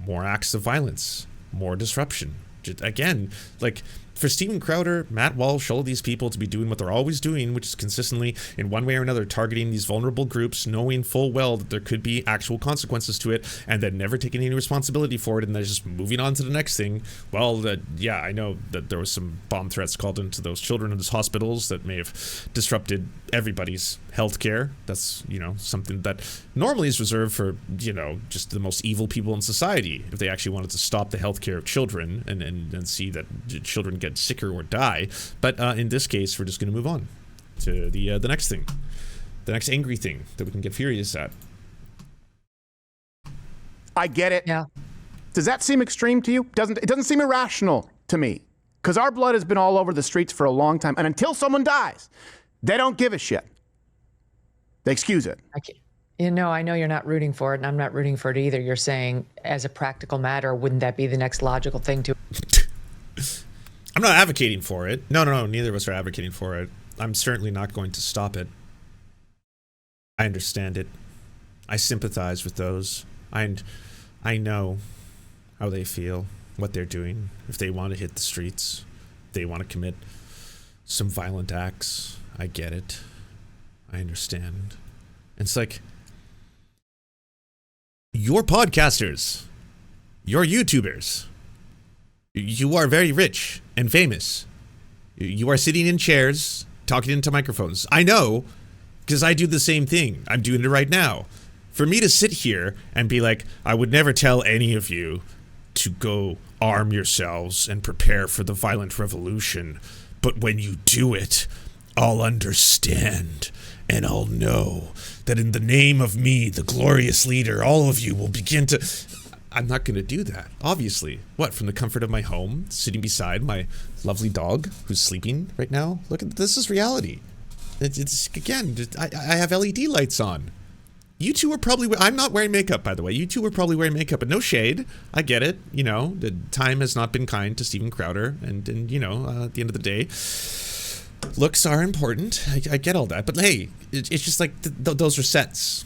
more acts of violence, more disruption. Again, like for Steven Crowder, Matt Walsh, all of these people to be doing what they're always doing, which is consistently, in one way or another, targeting these vulnerable groups, knowing full well that there could be actual consequences to it, and then never taking any responsibility for it, and then just moving on to the next thing. Well, yeah, I know that there was some bomb threats called into those children's hospitals that may have disrupted everybody's healthcare. That's, something that normally is reserved for, just the most evil people in society, if they actually wanted to stop the healthcare of children and see that children get sicker or die. But in this case, we're just going to move on to the next thing, the next angry thing that we can get furious at. I get it. Yeah. Does that seem extreme to you? It doesn't seem irrational to me, because our blood has been all over the streets for a long time, and until someone dies, they don't give a shit. They excuse it. I know you're not rooting for it, and I'm not rooting for it either. You're saying, as a practical matter, wouldn't that be the next logical thing to? I'm not advocating for it. No, neither of us are advocating for it. I'm certainly not going to stop it. I understand it. I sympathize with those. And I know how they feel, what they're doing. If they want to hit the streets, they want to commit some violent acts. I get it. I understand. It's like, you're podcasters. You're YouTubers. You are very rich and famous. You are sitting in chairs, talking into microphones. I know, because I do the same thing. I'm doing it right now. For me to sit here and be like, I would never tell any of you to go arm yourselves and prepare for the violent revolution. But when you do it, I'll understand. And I'll know that in the name of me, the glorious leader, all of you will begin to... I'm not going to do that, obviously. What, from the comfort of my home, sitting beside my lovely dog who's sleeping right now? Look, this is reality. It's again, I have LED lights on. You two are probably... I'm not wearing makeup, by the way. You two are probably wearing makeup, but no shade. I get it. The time has not been kind to Steven Crowder. And at the end of the day, looks are important. I get all that. But hey, it's just like those are sets.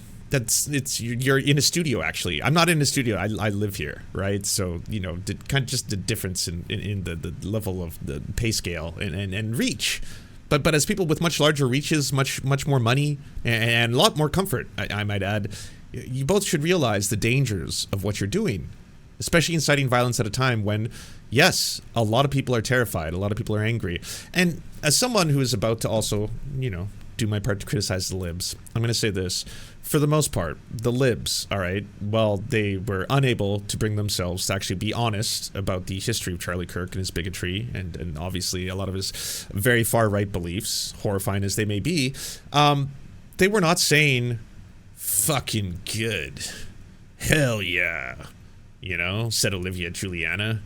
You're in a studio, actually. I'm not in a studio. I live here, right? So, kind of just the difference in the level of the pay scale and reach. But as people with much larger reaches, much more money, and a lot more comfort, I might add, you both should realize the dangers of what you're doing, especially inciting violence at a time when, yes, a lot of people are terrified, a lot of people are angry. And as someone who is about to also, do my part to criticize the libs, I'm going to say this. For the most part, the libs, all right, well, they were unable to bring themselves to actually be honest about the history of Charlie Kirk and his bigotry and obviously a lot of his very far-right beliefs, horrifying as they may be. They were not saying, fucking good. Hell yeah. Said Olivia Juliana.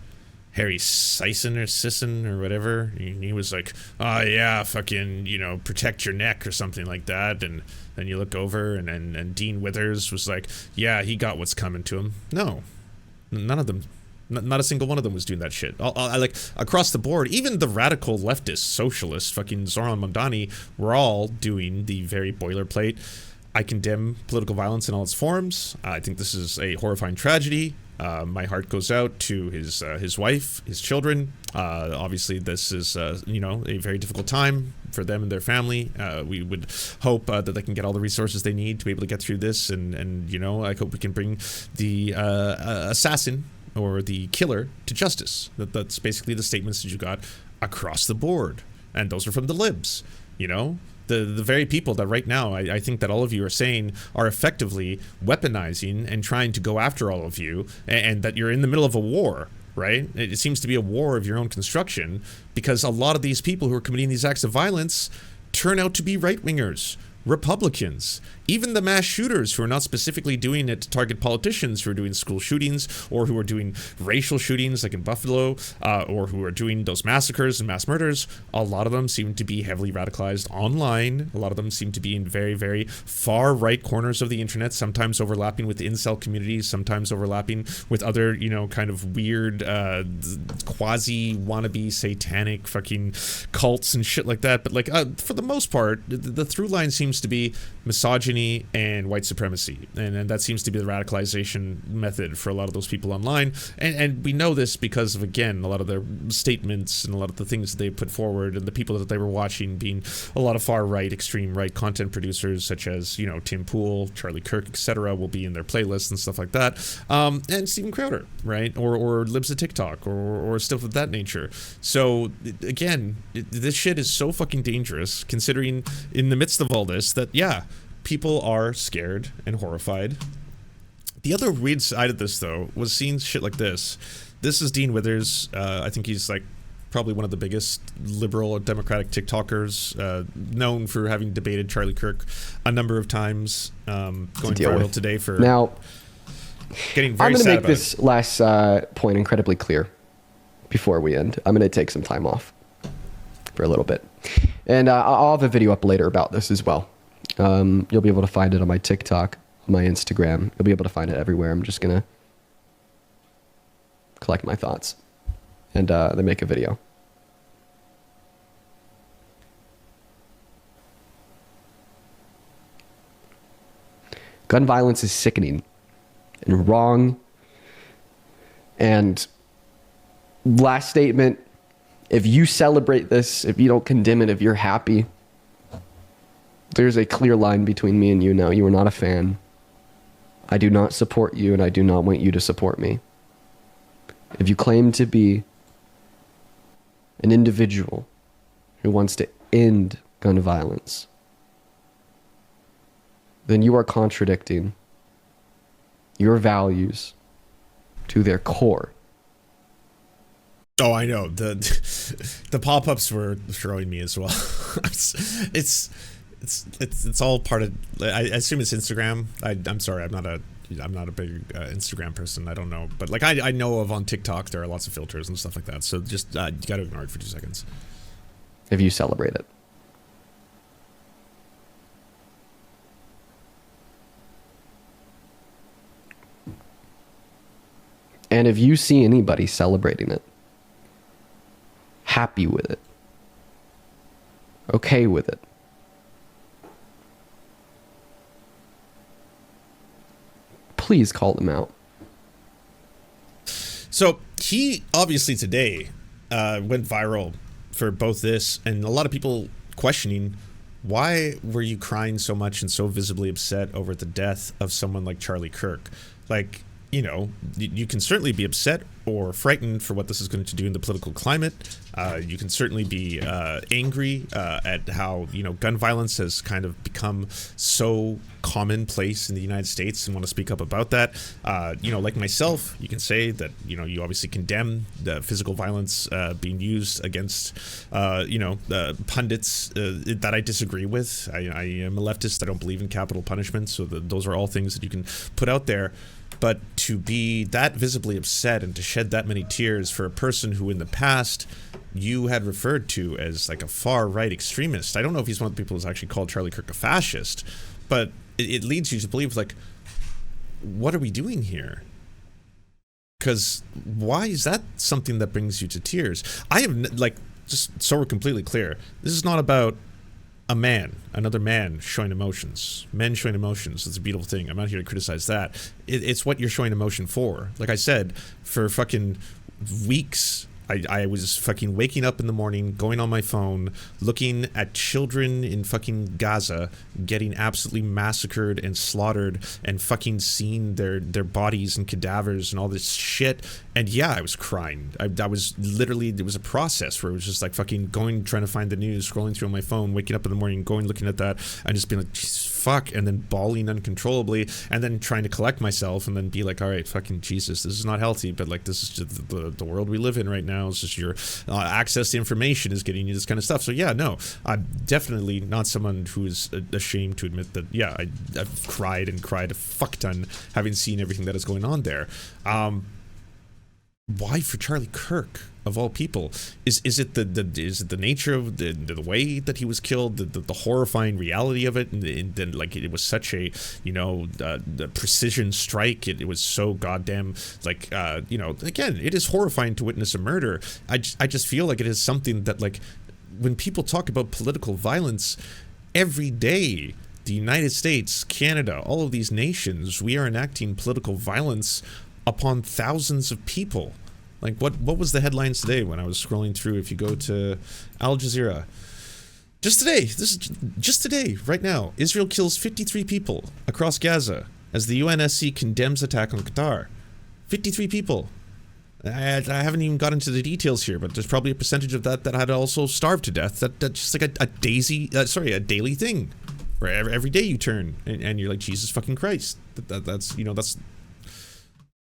Harry Sison or Sisson or whatever. He was like, oh yeah, fucking, protect your neck or something like that. And then you look over and Dean Withers was like, yeah, he got what's coming to him. No, none of them. Not a single one of them was doing that shit. I like across the board, even the radical leftist socialists, fucking Zoran Mondani, were all doing the very boilerplate. I condemn political violence in all its forms. I think this is a horrifying tragedy. My heart goes out to his wife, his children. Obviously, this is a very difficult time for them and their family. We would hope that they can get all the resources they need to be able to get through this. And I hope we can bring the assassin or the killer to justice. That's basically the statements that you got across the board. And those are from the libs. The very people that right now I think that all of you are saying are effectively weaponizing and trying to go after all of you, and that you're in the middle of a war, right? It seems to be a war of your own construction, because a lot of these people who are committing these acts of violence turn out to be right-wingers, Republicans, even the mass shooters who are not specifically doing it to target politicians, who are doing school shootings or who are doing racial shootings like in Buffalo, or who are doing those massacres and mass murders. A lot of them seem to be heavily radicalized online. A lot of them seem to be in very, very far right corners of the internet, sometimes overlapping with the incel communities, sometimes overlapping with other, you know, kind of weird quasi wannabe satanic fucking cults and shit like that. But like for the most part, the through line seems to be misogyny and white supremacy, and that seems to be the radicalization method for a lot of those people online, and we know this because of, again, a lot of their statements and a lot of the things that they put forward, and the people that they were watching being a lot of far right, extreme right content producers such as, you know, Tim Pool, Charlie Kirk, etc. will be in their playlists and stuff like that, and Steven Crowder, right, or libs of TikTok, or stuff of that nature. So again, this shit is so fucking dangerous, considering in the midst of all this that, yeah, people are scared and horrified. The other weird side of this, though, was seeing shit like this. This is Dean Withers. I think he's like probably one of the biggest liberal or democratic TikTokers, known for having debated Charlie Kirk a number of times, going viral today for now getting very I'm going sad to make about this it. last point incredibly clear before we end. I'm going to take some time off for a little bit. And I'll have a video up later about this as well. You'll be able to find it on my TikTok, on my Instagram. You'll be able to find it everywhere. I'm just going to collect my thoughts and then make a video. Gun violence is sickening and wrong. And last statement, if you celebrate this, if you don't condemn it, if you're happy, there's a clear line between me and you now. You are not a fan. I do not support you, and I do not want you to support me. If you claim to be an individual who wants to end gun violence, then you are contradicting your values to their core. Oh, I know. The pop-ups were throwing me as well. it's all part of. I assume it's Instagram. I'm sorry. I'm not a big Instagram person. I don't know, but like I know of on TikTok there are lots of filters and stuff like that. So just you got to ignore it for 2 seconds. If you celebrate it. And if you see anybody celebrating it, happy with it, okay with it, please call them out. So he obviously today went viral for both this and a lot of people questioning, why were you crying so much and so visibly upset over the death of someone like Charlie Kirk? Like, you know, you can certainly be upset or frightened for what this is going to do in the political climate. You can certainly be angry at how, you know, gun violence has kind of become so commonplace in the United States and want to speak up about that. You know, like myself, you can say that, you know, you obviously condemn the physical violence being used against, you know, pundits that I disagree with. I am a leftist. I don't believe in capital punishment. So those are all things that you can put out there. But to be that visibly upset and to shed that many tears for a person who in the past you had referred to as like a far right extremist. I don't know if he's one of the people who's actually called Charlie Kirk a fascist, but it leads you to believe, like, what are we doing here? Because why is that something that brings you to tears? I have, like, just so we're completely clear, this is not about a man, another man showing emotions. Men showing emotions, it's a beautiful thing. I'm not here to criticize that. It's what you're showing emotion for. Like I said, for fucking weeks, I was fucking waking up in the morning, going on my phone, looking at children in fucking Gaza getting absolutely massacred and slaughtered, and fucking seeing their bodies and cadavers and all this shit. And yeah, I was crying. I was literally, it was a process where it was just like fucking going, trying to find the news, scrolling through on my phone, waking up in the morning, going, looking at that, and just being like, Jesus, fuck, and then bawling uncontrollably, and then trying to collect myself, and then be like, all right, fucking Jesus, this is not healthy, but like, this is just the world we live in right now. It's just your access to information is getting you this kind of stuff. So yeah, no, I'm definitely not someone who is ashamed to admit that, yeah, I've cried and cried a fuck ton having seen everything that is going on there. Why for Charlie Kirk of all people? Is it the nature of the way that he was killed, the horrifying reality of it, and then like it was such a the precision strike. It was so goddamn like again, it is horrifying to witness a murder. I just feel like it is something that, like, when people talk about political violence every day, the United States, Canada, all of these nations, we are enacting political violence upon thousands of people. Like, what was the headlines today when I was scrolling through? If you go to Al Jazeera, just today, this is just today, right now, Israel kills 53 people across Gaza as the UNSC condemns attack on Qatar. 53 people. I haven't even got into the details here, but there's probably a percentage of that had also starved to death. That's just like a daily thing, where every day you turn and you're like, Jesus fucking Christ. That's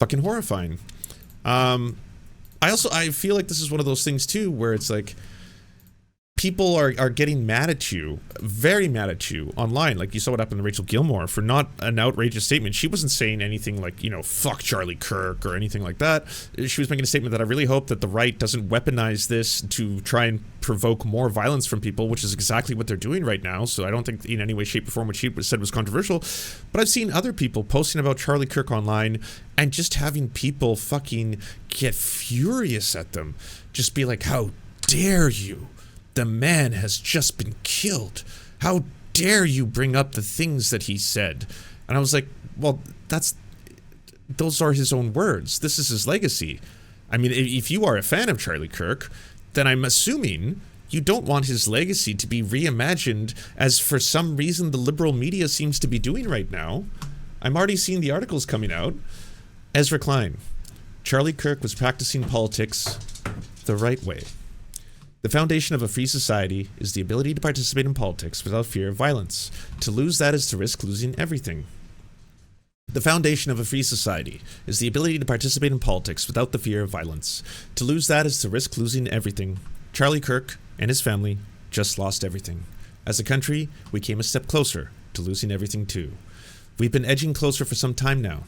fucking horrifying. I feel like this is one of those things too, where it's like people are getting mad at you, very mad at you online. Like you saw what happened to Rachel Gilmore for not an outrageous statement. She wasn't saying anything like, fuck Charlie Kirk or anything like that. She was making a statement that I really hope that the right doesn't weaponize this to try and provoke more violence from people, which is exactly what they're doing right now. So I don't think in any way, shape, or form what she said was controversial. But I've seen other people posting about Charlie Kirk online and just having people fucking get furious at them. Just be like, how dare you? The man has just been killed. How dare you bring up the things that he said? And I was like, well, those are his own words. This is his legacy. I mean, if you are a fan of Charlie Kirk, then I'm assuming you don't want his legacy to be reimagined as for some reason the liberal media seems to be doing right now. I'm already seeing the articles coming out. Ezra Klein. Charlie Kirk was practicing politics the right way. The foundation of a free society is the ability to participate in politics without fear of violence. To lose that is to risk losing everything. The foundation of a free society is the ability to participate in politics without the fear of violence. To lose that is to risk losing everything. Charlie Kirk and his family just lost everything. As a country, we came a step closer to losing everything too. We've been edging closer for some time now.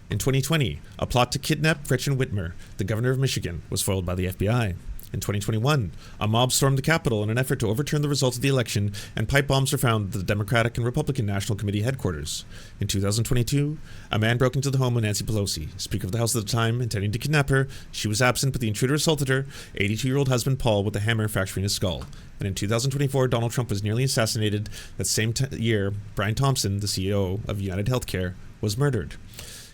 In 2020, a plot to kidnap Gretchen Whitmer, the governor of Michigan, was foiled by the FBI. In 2021, a mob stormed the Capitol in an effort to overturn the results of the election, and pipe bombs were found at the Democratic and Republican National Committee headquarters. In 2022, a man broke into the home of Nancy Pelosi, Speaker of the House at the time, intending to kidnap her. She was absent, but the intruder assaulted her 82-year-old husband Paul with a hammer, fracturing his skull. And in 2024, Donald Trump was nearly assassinated. That same year, Brian Thompson, the CEO of United Healthcare, was murdered.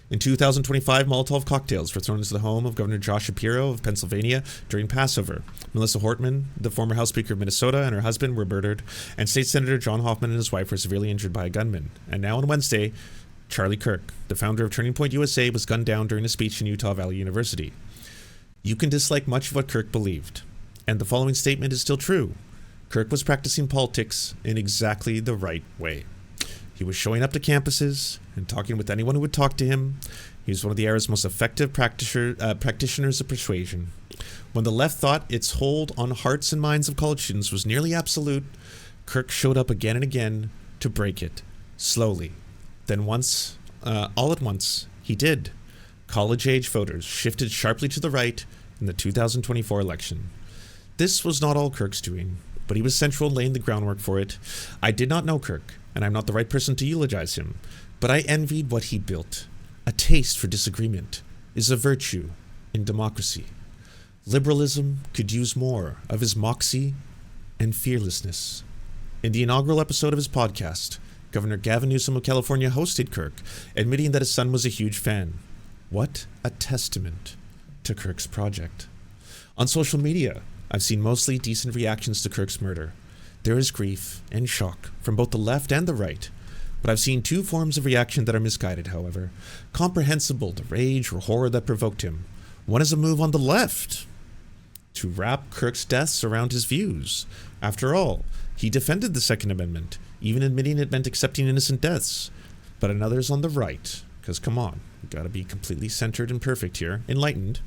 In 2025, Molotov cocktails were thrown into the home of Governor Josh Shapiro of Pennsylvania during Passover. Melissa Hortman, the former House Speaker of Minnesota, and her husband were murdered, and State Senator John Hoffman and his wife were severely injured by a gunman. And now on Wednesday, Charlie Kirk, the founder of Turning Point USA, was gunned down during a speech in Utah Valley University. You can dislike much of what Kirk believed, and the following statement is still true. Kirk was practicing politics in exactly the right way. He was showing up to campuses and talking with anyone who would talk to him. He was one of the era's most effective practitioners of persuasion. When the left thought its hold on hearts and minds of college students was nearly absolute, Kirk showed up again and again to break it, slowly. Then once, all at once, he did. College-age voters shifted sharply to the right in the 2024 election. This was not all Kirk's doing, but he was central in laying the groundwork for it. I did not know Kirk, and I'm not the right person to eulogize him, but I envied what he built. A taste for disagreement is a virtue in democracy. Liberalism could use more of his moxie and fearlessness. In the inaugural episode of his podcast, Governor Gavin Newsom of California hosted Kirk, admitting that his son was a huge fan. What a testament to Kirk's project. On social media, I've seen mostly decent reactions to Kirk's murder. There is grief and shock from both the left and the right, but I've seen two forms of reaction that are misguided, however. Comprehensible, the rage or horror that provoked him. One is a move on the left to wrap Kirk's deaths around his views. After all, he defended the Second Amendment, even admitting it meant accepting innocent deaths. But another is on the right, because come on, you gotta be completely centered and perfect here, enlightened,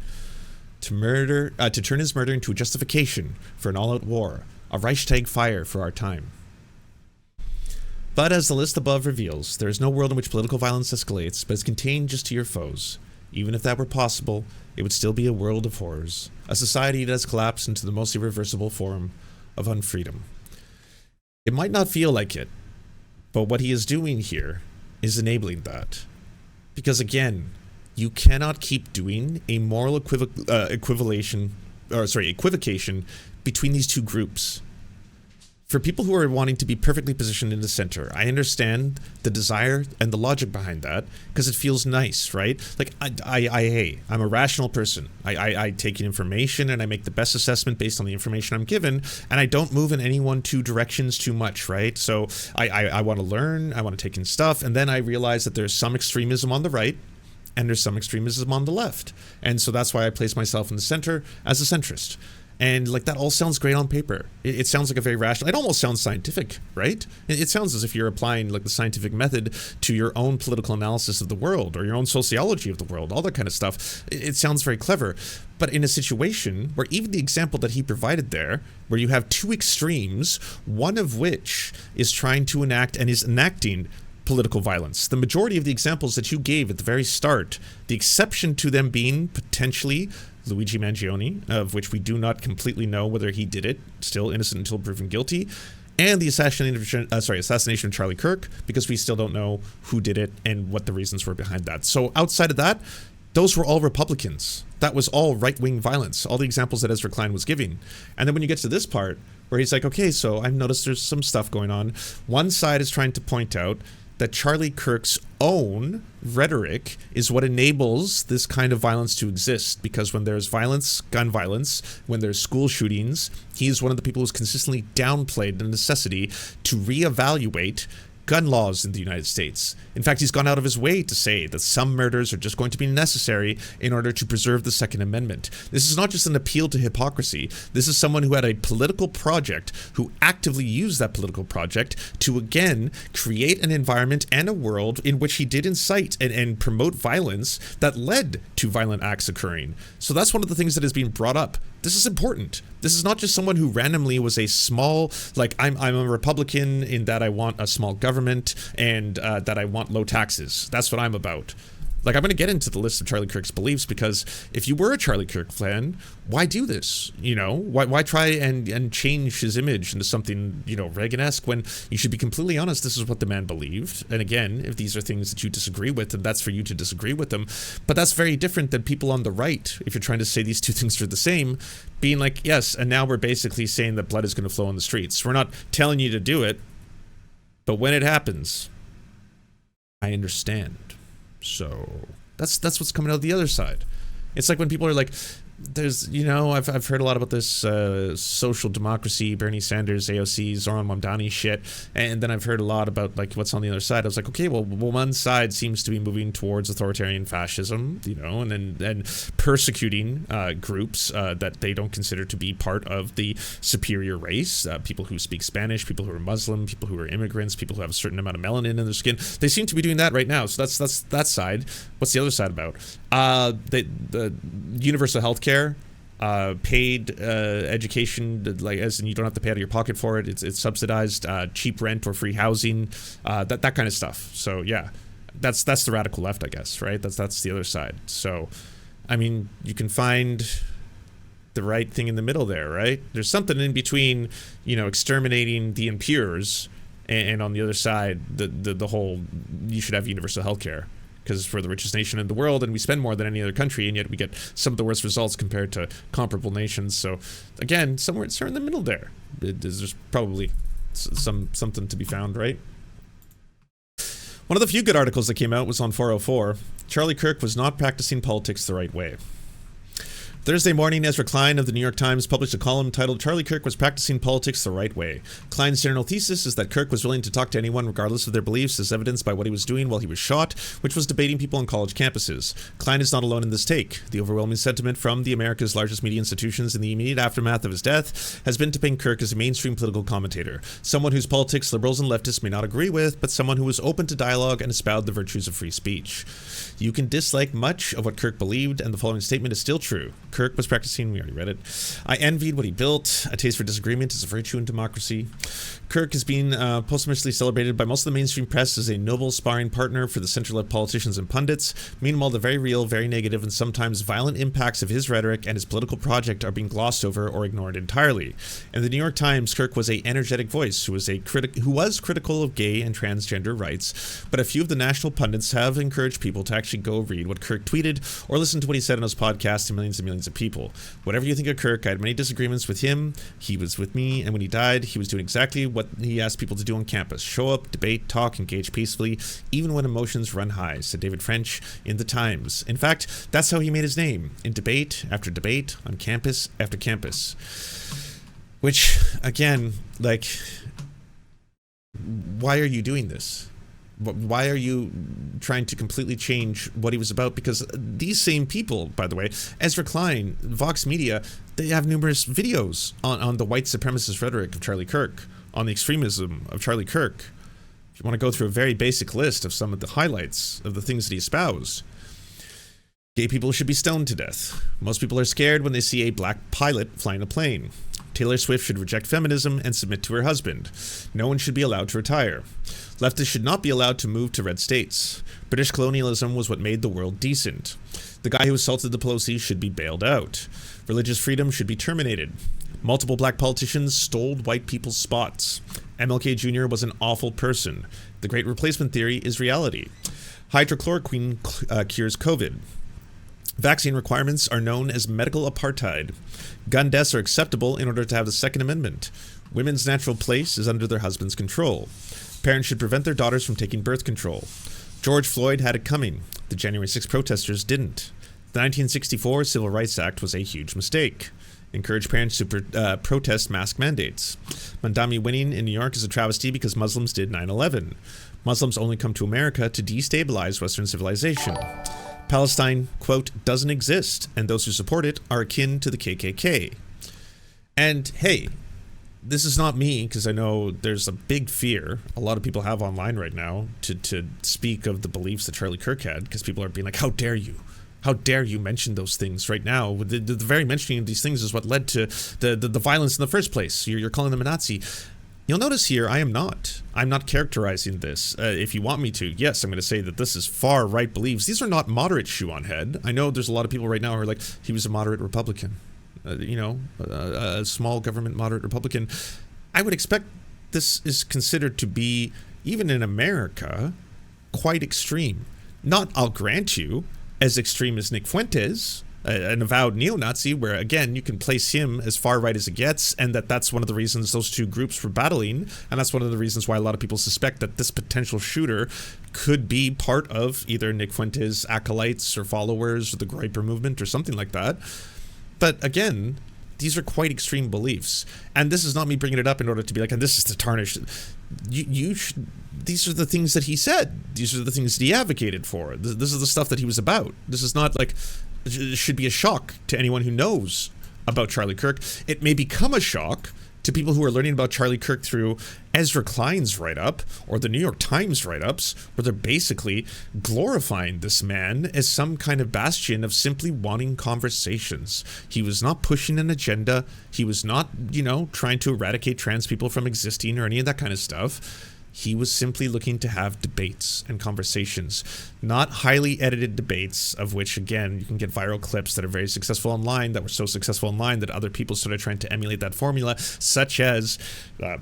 to turn his murder into a justification for an all-out war, a Reichstag fire for our time. But as the list above reveals, there is no world in which political violence escalates, but is contained just to your foes. Even if that were possible, it would still be a world of horrors, a society that has collapsed into the most irreversible form of unfreedom. It might not feel like it, but what he is doing here is enabling that. Because again, you cannot keep doing a moral equivocation between these two groups. For people who are wanting to be perfectly positioned in the center, I understand the desire and the logic behind that because it feels nice, right? Like, I'm a rational person. I take in information and I make the best assessment based on the information I'm given, and I don't move in any two directions too much, right? So I want to learn, I want to take in stuff, and then I realize that there's some extremism on the right and there's some extremism on the left. And so that's why I place myself in the center as a centrist. And like that all sounds great on paper. It sounds like a very rational, it almost sounds scientific, right? It sounds as if you're applying like the scientific method to your own political analysis of the world or your own sociology of the world, all that kind of stuff. It sounds very clever. But in a situation where even the example that he provided there, where you have two extremes, one of which is trying to enact and is enacting political violence. The majority of the examples that you gave at the very start, the exception to them being potentially Luigi Mangione, of which we do not completely know whether he did it, still innocent until proven guilty, and the assassination of Charlie Kirk, because we still don't know who did it and what the reasons were behind that. So outside of that, those were all Republicans. That was all right-wing violence, all the examples that Ezra Klein was giving. And then when you get to this part, where he's like, okay, so I've noticed there's some stuff going on. One side is trying to point out that Charlie Kirk's own rhetoric is what enables this kind of violence to exist, because when there's violence, gun violence, when there's school shootings, he is one of the people who's consistently downplayed the necessity to reevaluate gun laws in the United States. In fact, he's gone out of his way to say that some murders are just going to be necessary in order to preserve the Second Amendment. This is not just an appeal to hypocrisy. This is someone who had a political project, who actively used that political project to, again, create an environment and a world in which he did incite and promote violence that led to violent acts occurring. So that's one of the things that is being brought up. This is important. This is not just someone who randomly was a small, like, I'm a Republican in that I want a small government and that I want low taxes. That's what I'm about. Like, I'm going to get into the list of Charlie Kirk's beliefs, because if you were a Charlie Kirk fan, why do this? You know, why try and change his image into something, you know, Reagan-esque, when you should be completely honest, this is what the man believed. And again, if these are things that you disagree with, then that's for you to disagree with them. But that's very different than people on the right, if you're trying to say these two things are the same, being like, yes, and now we're basically saying that blood is going to flow on the streets. We're not telling you to do it, but when it happens, I understand. So that's what's coming out the other side. It's like when people are like, there's, you know, I've heard a lot about this social democracy, Bernie Sanders, AOC, Zoran Mamdani shit, and then I've heard a lot about like what's on the other side. I was like, okay, well one side seems to be moving towards authoritarian fascism, you know, and then persecuting groups that they don't consider to be part of the superior race, people who speak Spanish, people who are Muslim, people who are immigrants, people who have a certain amount of melanin in their skin. They seem to be doing that right now. So that's that side. What's the other side about? The universal health care, paid education, like, as in you don't have to pay out of your pocket for it. It's subsidized, cheap rent or free housing, that kind of stuff. So yeah, that's the radical left, I guess, right? That's the other side. So, I mean, you can find the right thing in the middle there, right? There's something in between, you know, exterminating the impures, and on the other side, the whole, you should have universal health care, because we're the richest nation in the world and we spend more than any other country, and yet we get some of the worst results compared to comparable nations. So again, somewhere it's in the middle there. There's probably something to be found, right? One of the few good articles that came out was on 404. Charlie Kirk was not practicing politics the right way. Thursday morning, Ezra Klein of the New York Times published a column titled "Charlie Kirk was practicing politics the right way." Klein's general thesis is that Kirk was willing to talk to anyone regardless of their beliefs, as evidenced by what he was doing while he was shot, which was debating people on college campuses. Klein is not alone in this take. The overwhelming sentiment from the America's largest media institutions in the immediate aftermath of his death has been to paint Kirk as a mainstream political commentator, someone whose politics liberals and leftists may not agree with, but someone who was open to dialogue and espoused the virtues of free speech. You can dislike much of what Kirk believed, and the following statement is still true. Kirk was practicing, we already read it. I envied what he built. A taste for disagreement is a virtue in democracy. Kirk is being posthumously celebrated by most of the mainstream press as a noble sparring partner for the center-left politicians and pundits. Meanwhile, the very real, very negative, and sometimes violent impacts of his rhetoric and his political project are being glossed over or ignored entirely. In the New York Times, Kirk was an energetic voice who was critical of gay and transgender rights, but a few of the national pundits have encouraged people to actually go read what Kirk tweeted or listen to what he said on his podcast to millions and millions of people. Whatever you think of Kirk, I had many disagreements with him. He was with me, and when he died, he was doing exactly what he asked people to do on campus: show up, debate, talk, engage peacefully, even when emotions run high, said David French in the Times. In fact, that's how he made his name, in debate after debate, on campus after campus. Which, again, like, why are you doing this? Why are you trying to completely change what he was about? Because these same people, by the way, Ezra Klein, Vox Media, they have numerous videos on the white supremacist rhetoric of Charlie Kirk, on the extremism of Charlie Kirk. If you want to go through a very basic list of some of the highlights of the things that he espoused. Gay people should be stoned to death. Most people are scared when they see a black pilot flying a plane. Taylor Swift should reject feminism and submit to her husband. No one should be allowed to retire. Leftists should not be allowed to move to red states. British colonialism was what made the world decent. The guy who assaulted the Pelosi should be bailed out. Religious freedom should be terminated. Multiple black politicians stole white people's spots. MLK Jr. was an awful person. The Great Replacement Theory is reality. Hydrochloroquine cures COVID. Vaccine requirements are known as medical apartheid. Gun deaths are acceptable in order to have the Second Amendment. Women's natural place is under their husband's control. Parents should prevent their daughters from taking birth control. George Floyd had it coming. The January 6 protesters didn't. The 1964 Civil Rights Act was a huge mistake. Encourage parents to protest mask mandates. Mandami winning in New York is a travesty because Muslims did 9/11. Muslims only come to America to destabilize Western civilization. Palestine, quote, doesn't exist, and those who support it are akin to the KKK. And hey, this is not me, because I know there's a big fear a lot of people have online right now to speak of the beliefs that Charlie Kirk had, because people are being like, how dare you? How dare you mention those things right now? The very mentioning of these things is what led to the violence in the first place. You're calling them a Nazi. You'll notice here, I'm not characterizing this. If you want me to, yes, I'm going to say that this is far-right beliefs. These are not moderate shoe on head. I know there's a lot of people right now who are like, he was a moderate Republican. A small government moderate Republican. I would expect this is considered to be, even in America, quite extreme. Not, I'll grant you, as extreme as Nick Fuentes, an avowed neo-Nazi, where, again, you can place him as far-right as it gets, and that's one of the reasons those two groups were battling, and that's one of the reasons why a lot of people suspect that this potential shooter could be part of either Nick Fuentes' acolytes or followers or the Groyper movement or something like that. But, again, these are quite extreme beliefs. And this is not me bringing it up in order to be like, and this is the tarnish. These are the things that he said. These are the things that he advocated for. This is the stuff that he was about. This is not like, it should be a shock to anyone who knows about Charlie Kirk. It may become a shock to people who are learning about Charlie Kirk through Ezra Klein's write-up or the New York Times write-ups, where they're basically glorifying this man as some kind of bastion of simply wanting conversations. He was not pushing an agenda. He was not, trying to eradicate trans people from existing or any of that kind of stuff. He was simply looking to have debates and conversations, not highly edited debates, of which, again, you can get viral clips that are very successful online, that were so successful online that other people started trying to emulate that formula, such as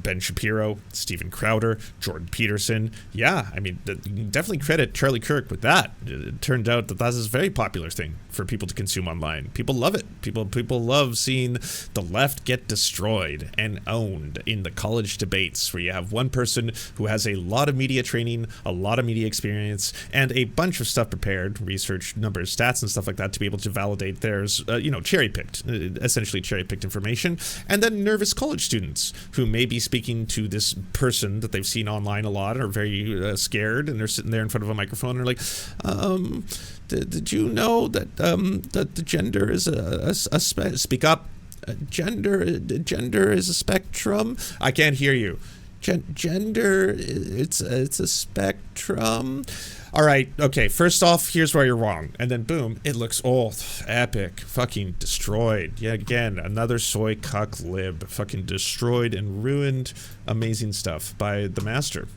Ben Shapiro, Steven Crowder, Jordan Peterson. Yeah, I mean, definitely credit Charlie Kirk with that. It turned out that that's a very popular thing for people to consume online. People love it. People love seeing the left get destroyed and owned in the college debates, where you have one person who who has a lot of media training, a lot of media experience, and a bunch of stuff prepared, research, numbers, stats, and stuff like that to be able to validate theirs, cherry-picked, essentially cherry-picked information. And then nervous college students who may be speaking to this person that they've seen online a lot, are very scared, and they're sitting there in front of a microphone and are like, did you know that that the gender is speak up? Gender is a spectrum. I can't hear you. Gender, it's a spectrum. All right, okay, first off, here's where you're wrong. And then boom, it looks epic, fucking destroyed. Yeah, again, another soy cuck lib, fucking destroyed and ruined. Amazing stuff by the master.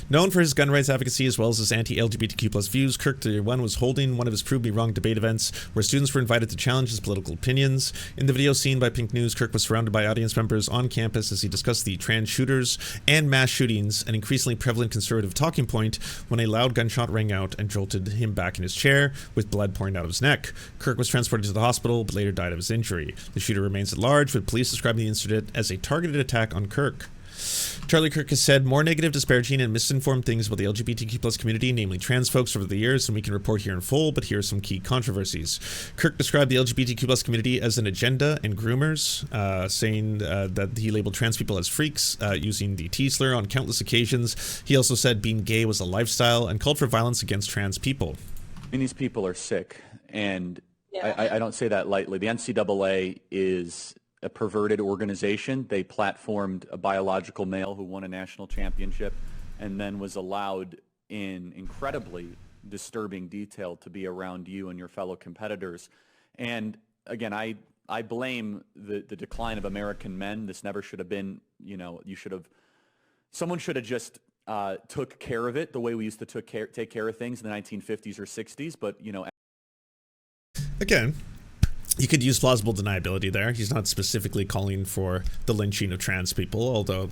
Known for his gun rights advocacy as well as his anti-LGBTQ plus views, Kirk 31 was holding one of his Prove Me Wrong debate events where students were invited to challenge his political opinions. In the video seen by Pink News, Kirk was surrounded by audience members on campus as he discussed the trans shooters and mass shootings, an increasingly prevalent conservative talking point, when a loud gunshot rang out and jolted him back in his chair with blood pouring out of his neck. Kirk was transported to the hospital but later died of his injury. The shooter remains at large, with police describing the incident as a targeted attack on Kirk. Charlie Kirk has said more negative, disparaging, and misinformed things about the LGBTQ plus community, namely trans folks, over the years than we can report here in full, but here are some key controversies. Kirk described the LGBTQ plus community as an agenda and groomers, saying that he labeled trans people as freaks, using the T slur on countless occasions. He also said being gay was a lifestyle and called for violence against trans people. And these people are sick, and I don't say that lightly. The NCAA is a perverted organization. They platformed a biological male who won a national championship and then was allowed in incredibly disturbing detail to be around you and your fellow competitors. And again, I blame the decline of American men. This never should have been, someone should have just took care of it the way we used to take care of things in the 1950s or 60s. But, Again, you could use plausible deniability there. He's not specifically calling for the lynching of trans people, although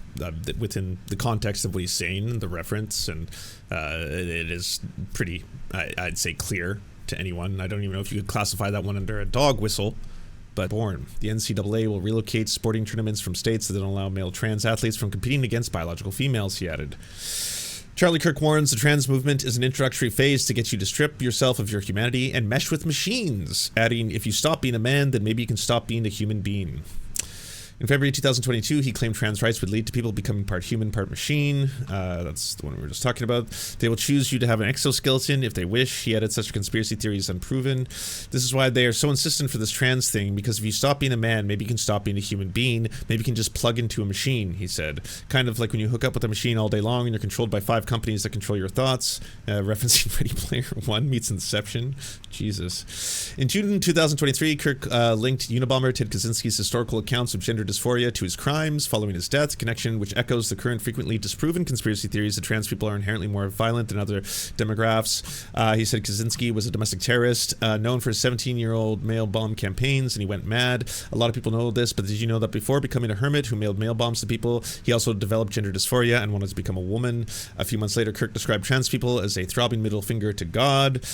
within the context of what he's saying, the reference, and it is pretty, I'd say, clear to anyone. I don't even know if you could classify that one under a dog whistle, but born. The NCAA will relocate sporting tournaments from states that don't allow male trans athletes from competing against biological females, he added. Charlie Kirk warns the trans movement is an introductory phase to get you to strip yourself of your humanity and mesh with machines, adding, if you stop being a man, then maybe you can stop being a human being. In February 2022, he claimed trans rights would lead to people becoming part human, part machine. That's the one we were just talking about. They will choose you to have an exoskeleton if they wish. He added, such a conspiracy theory is unproven. This is why they are so insistent for this trans thing, because if you stop being a man, maybe you can stop being a human being. Maybe you can just plug into a machine, he said. Kind of like when you hook up with a machine all day long and you're controlled by 5 companies that control your thoughts. Referencing Ready Player One meets Inception. Jesus. In June 2023, Kirk linked Unabomber Ted Kaczynski's historical accounts of gender dysphoria to his crimes following his death, a connection which echoes the current frequently disproven conspiracy theories that trans people are inherently more violent than other demographics. He said Kaczynski was a domestic terrorist, known for his 17-year-old mail bomb campaigns, and he went mad. A lot of people know this, but did you know that before becoming a hermit who mailed mail bombs to people, he also developed gender dysphoria and wanted to become a woman? A few months later, Kirk described trans people as a throbbing middle finger to God.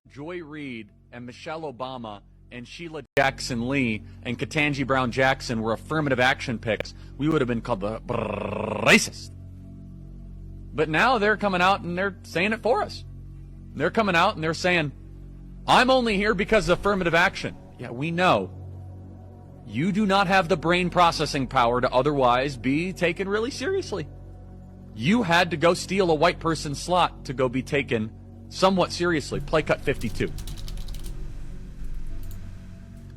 Joy Reid and Michelle Obama and Sheila Jackson Lee and Ketanji Brown Jackson were affirmative action picks, we would have been called the racist. But now they're coming out and they're saying it for us. They're coming out and they're saying, I'm only here because of affirmative action. Yeah, we know. You do not have the brain processing power to otherwise be taken really seriously. You had to go steal a white person's slot to go be taken somewhat seriously. Play cut 52.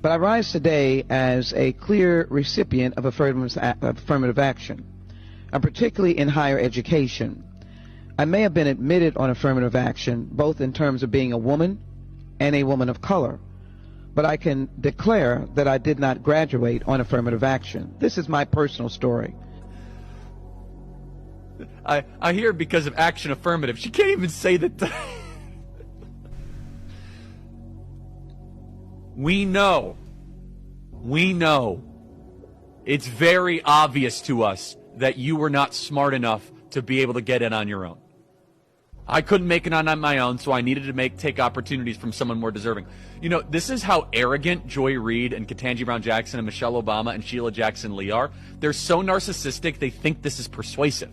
But I rise today as a clear recipient of affirmative action, and particularly in higher education. I may have been admitted on affirmative action, both in terms of being a woman and a woman of color, but I can declare that I did not graduate on affirmative action. This is my personal story. I hear because of action affirmative. She can't even say that. We know. It's very obvious to us that you were not smart enough to be able to get in on your own. I couldn't make it on my own, so I needed to take opportunities from someone more deserving. You know, this is how arrogant Joy Reid and Ketanji Brown Jackson and Michelle Obama and Sheila Jackson Lee are. They're so narcissistic, they think this is persuasive.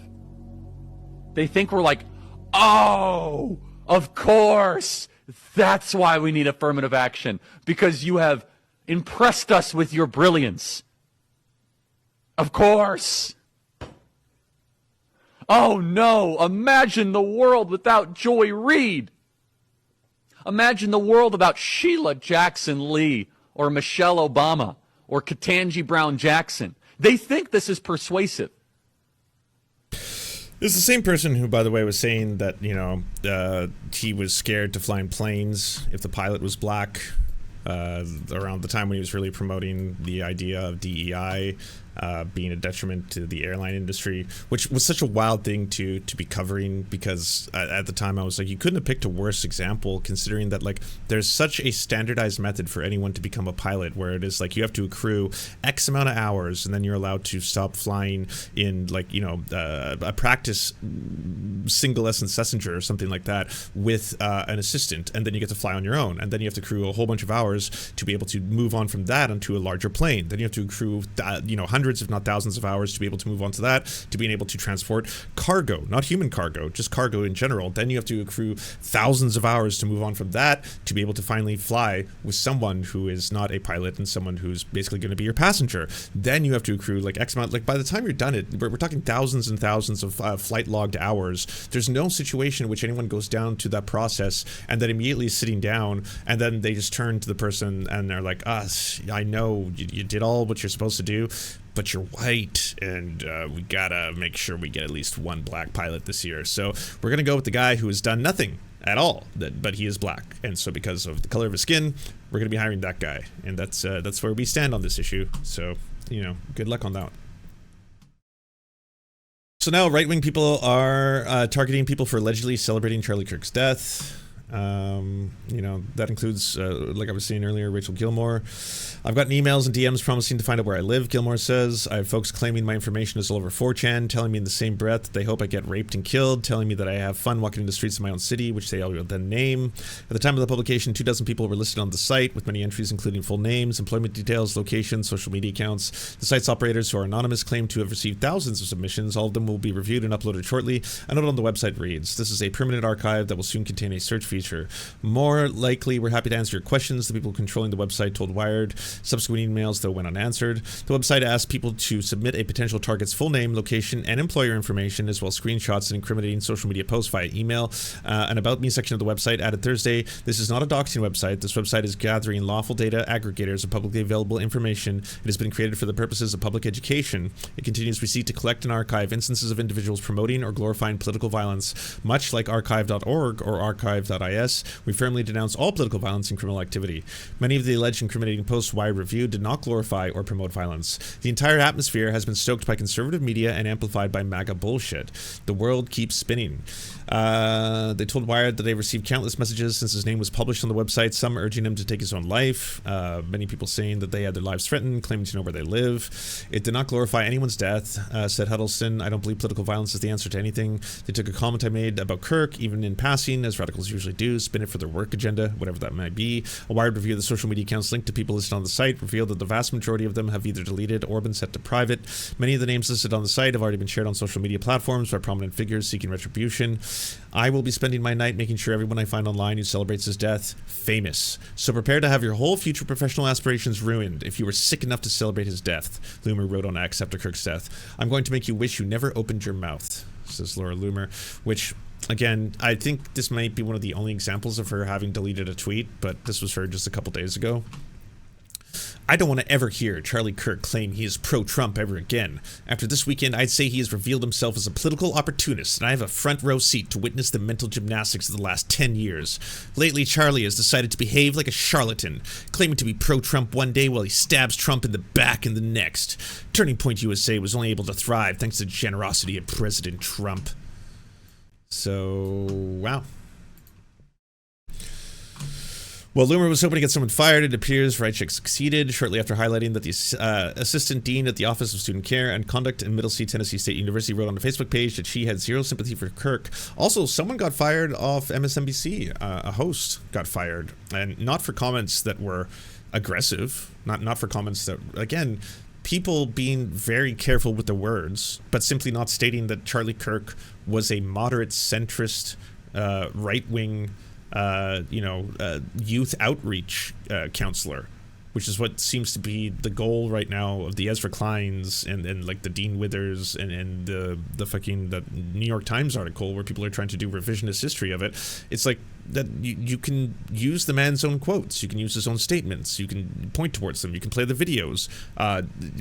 They think we're like, oh, of course, that's why we need affirmative action, because you have impressed us with your brilliance. Of course. Oh no, imagine the world without Joy Reid. Imagine the world without Sheila Jackson Lee or Michelle Obama or Ketanji Brown Jackson. They think this is persuasive. This is the same person who, by the way, was saying that, you know, he was scared to fly in planes if the pilot was black around the time when he was really promoting the idea of DEI being a detriment to the airline industry, which was such a wild thing to be covering, because at the time I was like, you couldn't have picked a worse example, considering that like there's such a standardized method for anyone to become a pilot, where it is like you have to accrue X amount of hours and then you're allowed to stop flying in like, you know, a practice single essence Messenger or something like that with an assistant, and then you get to fly on your own, and then you have to accrue a whole bunch of hours to be able to move on from that onto a larger plane. Then you have to accrue hundreds if not thousands of hours to be able to move on to that, to being able to transport cargo, not human cargo, just cargo in general. Then you have to accrue thousands of hours to move on from that to be able to finally fly with someone who is not a pilot and someone who's basically going to be your passenger. Then you have to accrue like X amount, like by the time you're done it, we're talking thousands and thousands of flight logged hours. There's no situation in which anyone goes down to that process and then immediately sitting down and then they just turn to the person and they're like, I know you did all what you're supposed to do, but you're white, and we gotta make sure we get at least one black pilot this year. So we're gonna go with the guy who has done nothing at all, but he is black, and so because of the color of his skin, we're gonna be hiring that guy, and that's where we stand on this issue. So, you know, good luck on that. So now right-wing people are targeting people for allegedly celebrating Charlie Kirk's death. You know, that includes, like I was saying earlier, Rachel Gilmore. I've gotten emails and DMs promising to find out where I live, Gilmore says. I have folks claiming my information is all over 4chan, telling me in the same breath that they hope I get raped and killed, telling me that I have fun walking in the streets of my own city, which they all will then name. At the time of the publication, 24 people were listed on the site, with many entries including full names, employment details, location, social media accounts. The site's operators, who are anonymous, claim to have received thousands of submissions. All of them will be reviewed and uploaded shortly. A note on the website reads, "This is a permanent archive that will soon contain a search feature. More likely, we're happy to answer your questions," the people controlling the website told Wired. Subsequent emails, though, went unanswered. The website asked people to submit a potential target's full name, location, and employer information, as well as screenshots and incriminating social media posts via email. An About Me section of the website added Thursday, "This is not a doxing website. This website is gathering lawful data aggregators of publicly available information. It has been created for the purposes of public education. It continues, we seek to collect and archive instances of individuals promoting or glorifying political violence. Much like archive.org or archive.is, we firmly denounce all political violence and criminal activity. Many of the alleged incriminating posts Wired reviewed did not glorify or promote violence. The entire atmosphere has been stoked by conservative media and amplified by MAGA bullshit. The world keeps spinning." They told Wired that they received countless messages since his name was published on the website, some urging him to take his own life, many people saying that they had their lives threatened, claiming to know where they live. "It did not glorify anyone's death," said Huddleston. "I don't believe political violence is the answer to anything. They took a comment I made about Kirk, even in passing, as radicals usually do, spin it for their work agenda, whatever that might be. A Wired review of the social media accounts linked to people listed on the site revealed that the vast majority of them have either deleted or been set to private. Many of the names listed on the site have already been shared on social media platforms by prominent figures seeking retribution. I will be spending my night making sure everyone I find online who celebrates his death famous. So prepare to have your whole future professional aspirations ruined if you were sick enough to celebrate his death," Loomer wrote on X after Kirk's death. "I'm going to make you wish you never opened your mouth," says Laura Loomer, which, again, I think this might be one of the only examples of her having deleted a tweet, but this was her just a couple days ago. "I don't want to ever hear Charlie Kirk claim he is pro-Trump ever again. After this weekend, I'd say he has revealed himself as a political opportunist, and I have a front row seat to witness the mental gymnastics of the last 10 years. Lately, Charlie has decided to behave like a charlatan, claiming to be pro-Trump one day while he stabs Trump in the back in the next. Turning Point USA was only able to thrive thanks to the generosity of President Trump." So, wow. Well, Loomer was hoping to get someone fired. It appears Rhetoric succeeded shortly after highlighting that the assistant dean at the Office of Student Care and Conduct in Middle C, Tennessee State University wrote on a Facebook page that she had zero sympathy for Kirk. Also, someone got fired off MSNBC. A host got fired, and not for comments that were aggressive, not for comments that, again, people being very careful with the words, but simply not stating that Charlie Kirk was a moderate centrist, right-wing, youth outreach counselor, which is what seems to be the goal right now of the Ezra Kleins and like the Dean Withers and the New York Times article where people are trying to do revisionist history of it. It's like that you can use the man's own quotes, you can use his own statements, you can point towards them, you can play the videos,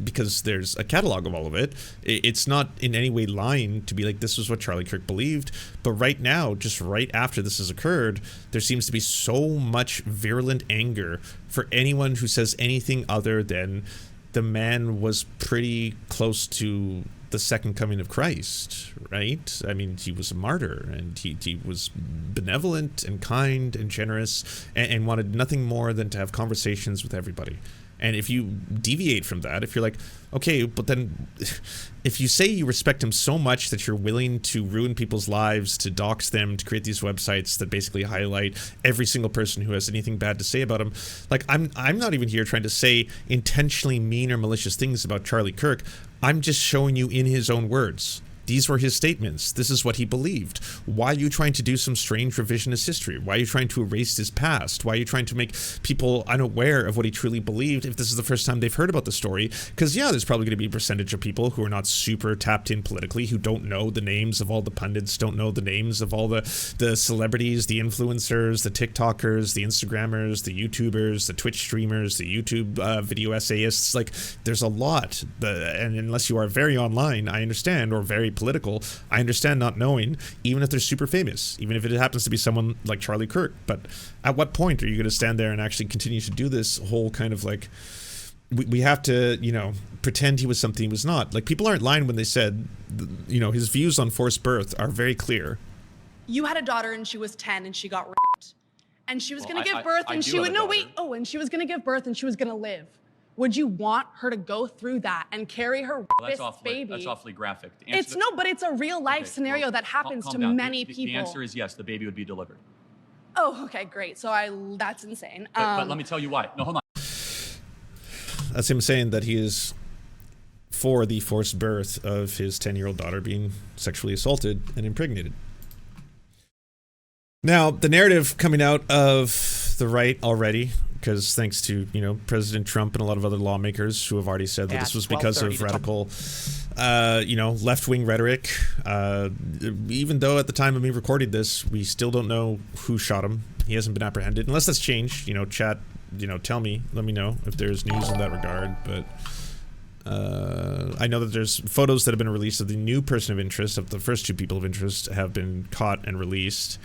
because there's a catalog of all of it. It's not in any way lying to be like, this is what Charlie Kirk believed. But right now, just right after this has occurred, there seems to be so much virulent anger for anyone who says anything other than the man was pretty close to the second coming of Christ, right? I mean, he was a martyr, and he was benevolent and kind and generous and wanted nothing more than to have conversations with everybody. And if you deviate from that, if you're like, okay, but then if you say you respect him so much that you're willing to ruin people's lives, to dox them, to create these websites that basically highlight every single person who has anything bad to say about him, like I'm not even here trying to say intentionally mean or malicious things about Charlie Kirk. I'm just showing you in his own words. These were his statements. This is what he believed. Why are you trying to do some strange revisionist history? Why are you trying to erase his past? Why are you trying to make people unaware of what he truly believed if this is the first time they've heard about the story? Because, yeah, there's probably going to be a percentage of people who are not super tapped in politically, who don't know the names of all the pundits, don't know the names of all the celebrities, the influencers, the TikTokers, the Instagrammers, the YouTubers, the Twitch streamers, the YouTube video essayists. Like, there's a lot. And unless you are very online, I understand, or very political, I understand not knowing, even if they're super famous, even if it happens to be someone like Charlie Kirk. But at what point are you going to stand there and actually continue to do this whole kind of like, we have to, pretend he was something he was not? Like, people aren't lying when they said, his views on forced birth are very clear. You had a daughter and she was 10 and she got raped. And she was going to give birth and she would, and she was going to give birth and she was going to live. Would you want her to go through that and carry her baby? That's awfully graphic. But it's a real life scenario that happens to many people. The answer is yes, the baby would be delivered. Oh, okay, great. So that's insane. But let me tell you why. No, hold on. That's him saying that he is for the forced birth of his 10-year-old daughter being sexually assaulted and impregnated. Now, the narrative coming out of the right already, because thanks to, President Trump and a lot of other lawmakers who have already said that this was because of radical, left-wing rhetoric. Even though at the time of me recording this, we still don't know who shot him. He hasn't been apprehended. Unless that's changed, chat, let me know if there's news in that regard. But I know that there's photos that have been released of the new person of interest, of the first two people of interest have been caught and released.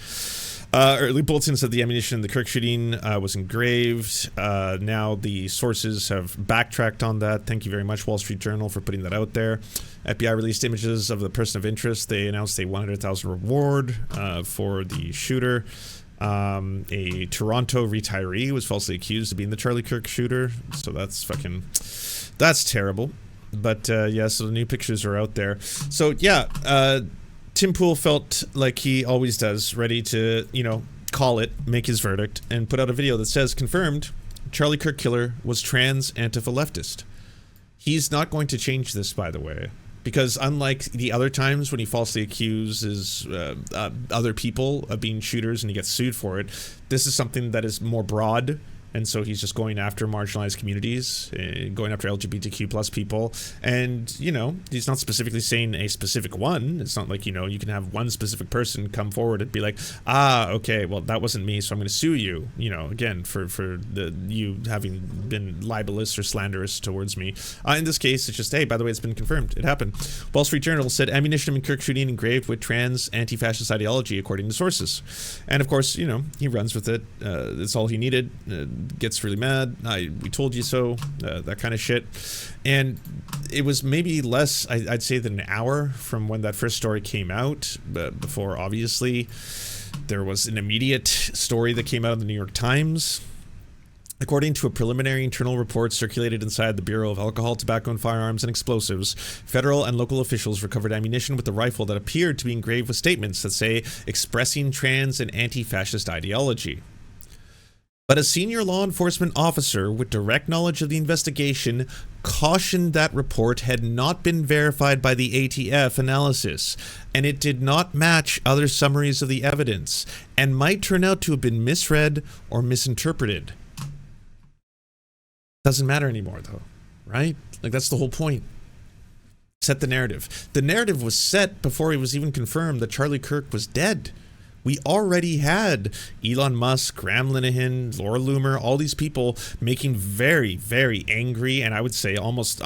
Early bulletins said the ammunition in the Kirk shooting was engraved. Now the sources have backtracked on that. Thank you very much, Wall Street Journal, for putting that out there. FBI released images of the person of interest. They announced a $100,000 reward for the shooter. A Toronto retiree was falsely accused of being the Charlie Kirk shooter. So that's terrible. But so the new pictures are out there. So Tim Pool felt like he always does, ready to, call it, make his verdict, and put out a video that says, confirmed, Charlie Kirk killer was trans Antifa leftist. He's not going to change this, by the way, because unlike the other times when he falsely accuses other people of being shooters and he gets sued for it, this is something that is more broad. And so he's just going after marginalized communities, going after LGBTQ plus people. And, he's not specifically saying a specific one. It's not like, you can have one specific person come forward and be like, okay, well, that wasn't me, so I'm going to sue you, again, for you having been libelous or slanderous towards me. In this case, it's just, hey, by the way, it's been confirmed. It happened. Wall Street Journal said ammunition in Kirk shooting engraved with trans anti-fascist ideology, according to sources. And, of course, he runs with it. That's all he needed. Gets really mad. We told you so, that kind of shit. And it was maybe less, I'd say, than an hour from when that first story came out, before obviously there was an immediate story that came out of the New York Times According to a preliminary internal report circulated inside the Bureau of Alcohol, Tobacco and Firearms and Explosives, federal and local officials recovered ammunition with a rifle that appeared to be engraved with statements that say expressing trans and anti-fascist ideology. But a senior law enforcement officer with direct knowledge of the investigation cautioned that report had not been verified by the ATF analysis, and it did not match other summaries of the evidence, and might turn out to have been misread or misinterpreted. Doesn't matter anymore, though, right? Like, that's the whole point. Set the narrative. The narrative was set before it was even confirmed that Charlie Kirk was dead. We already had Elon Musk, Graham Linehan, Laura Loomer, all these people making very, very angry and I would say almost,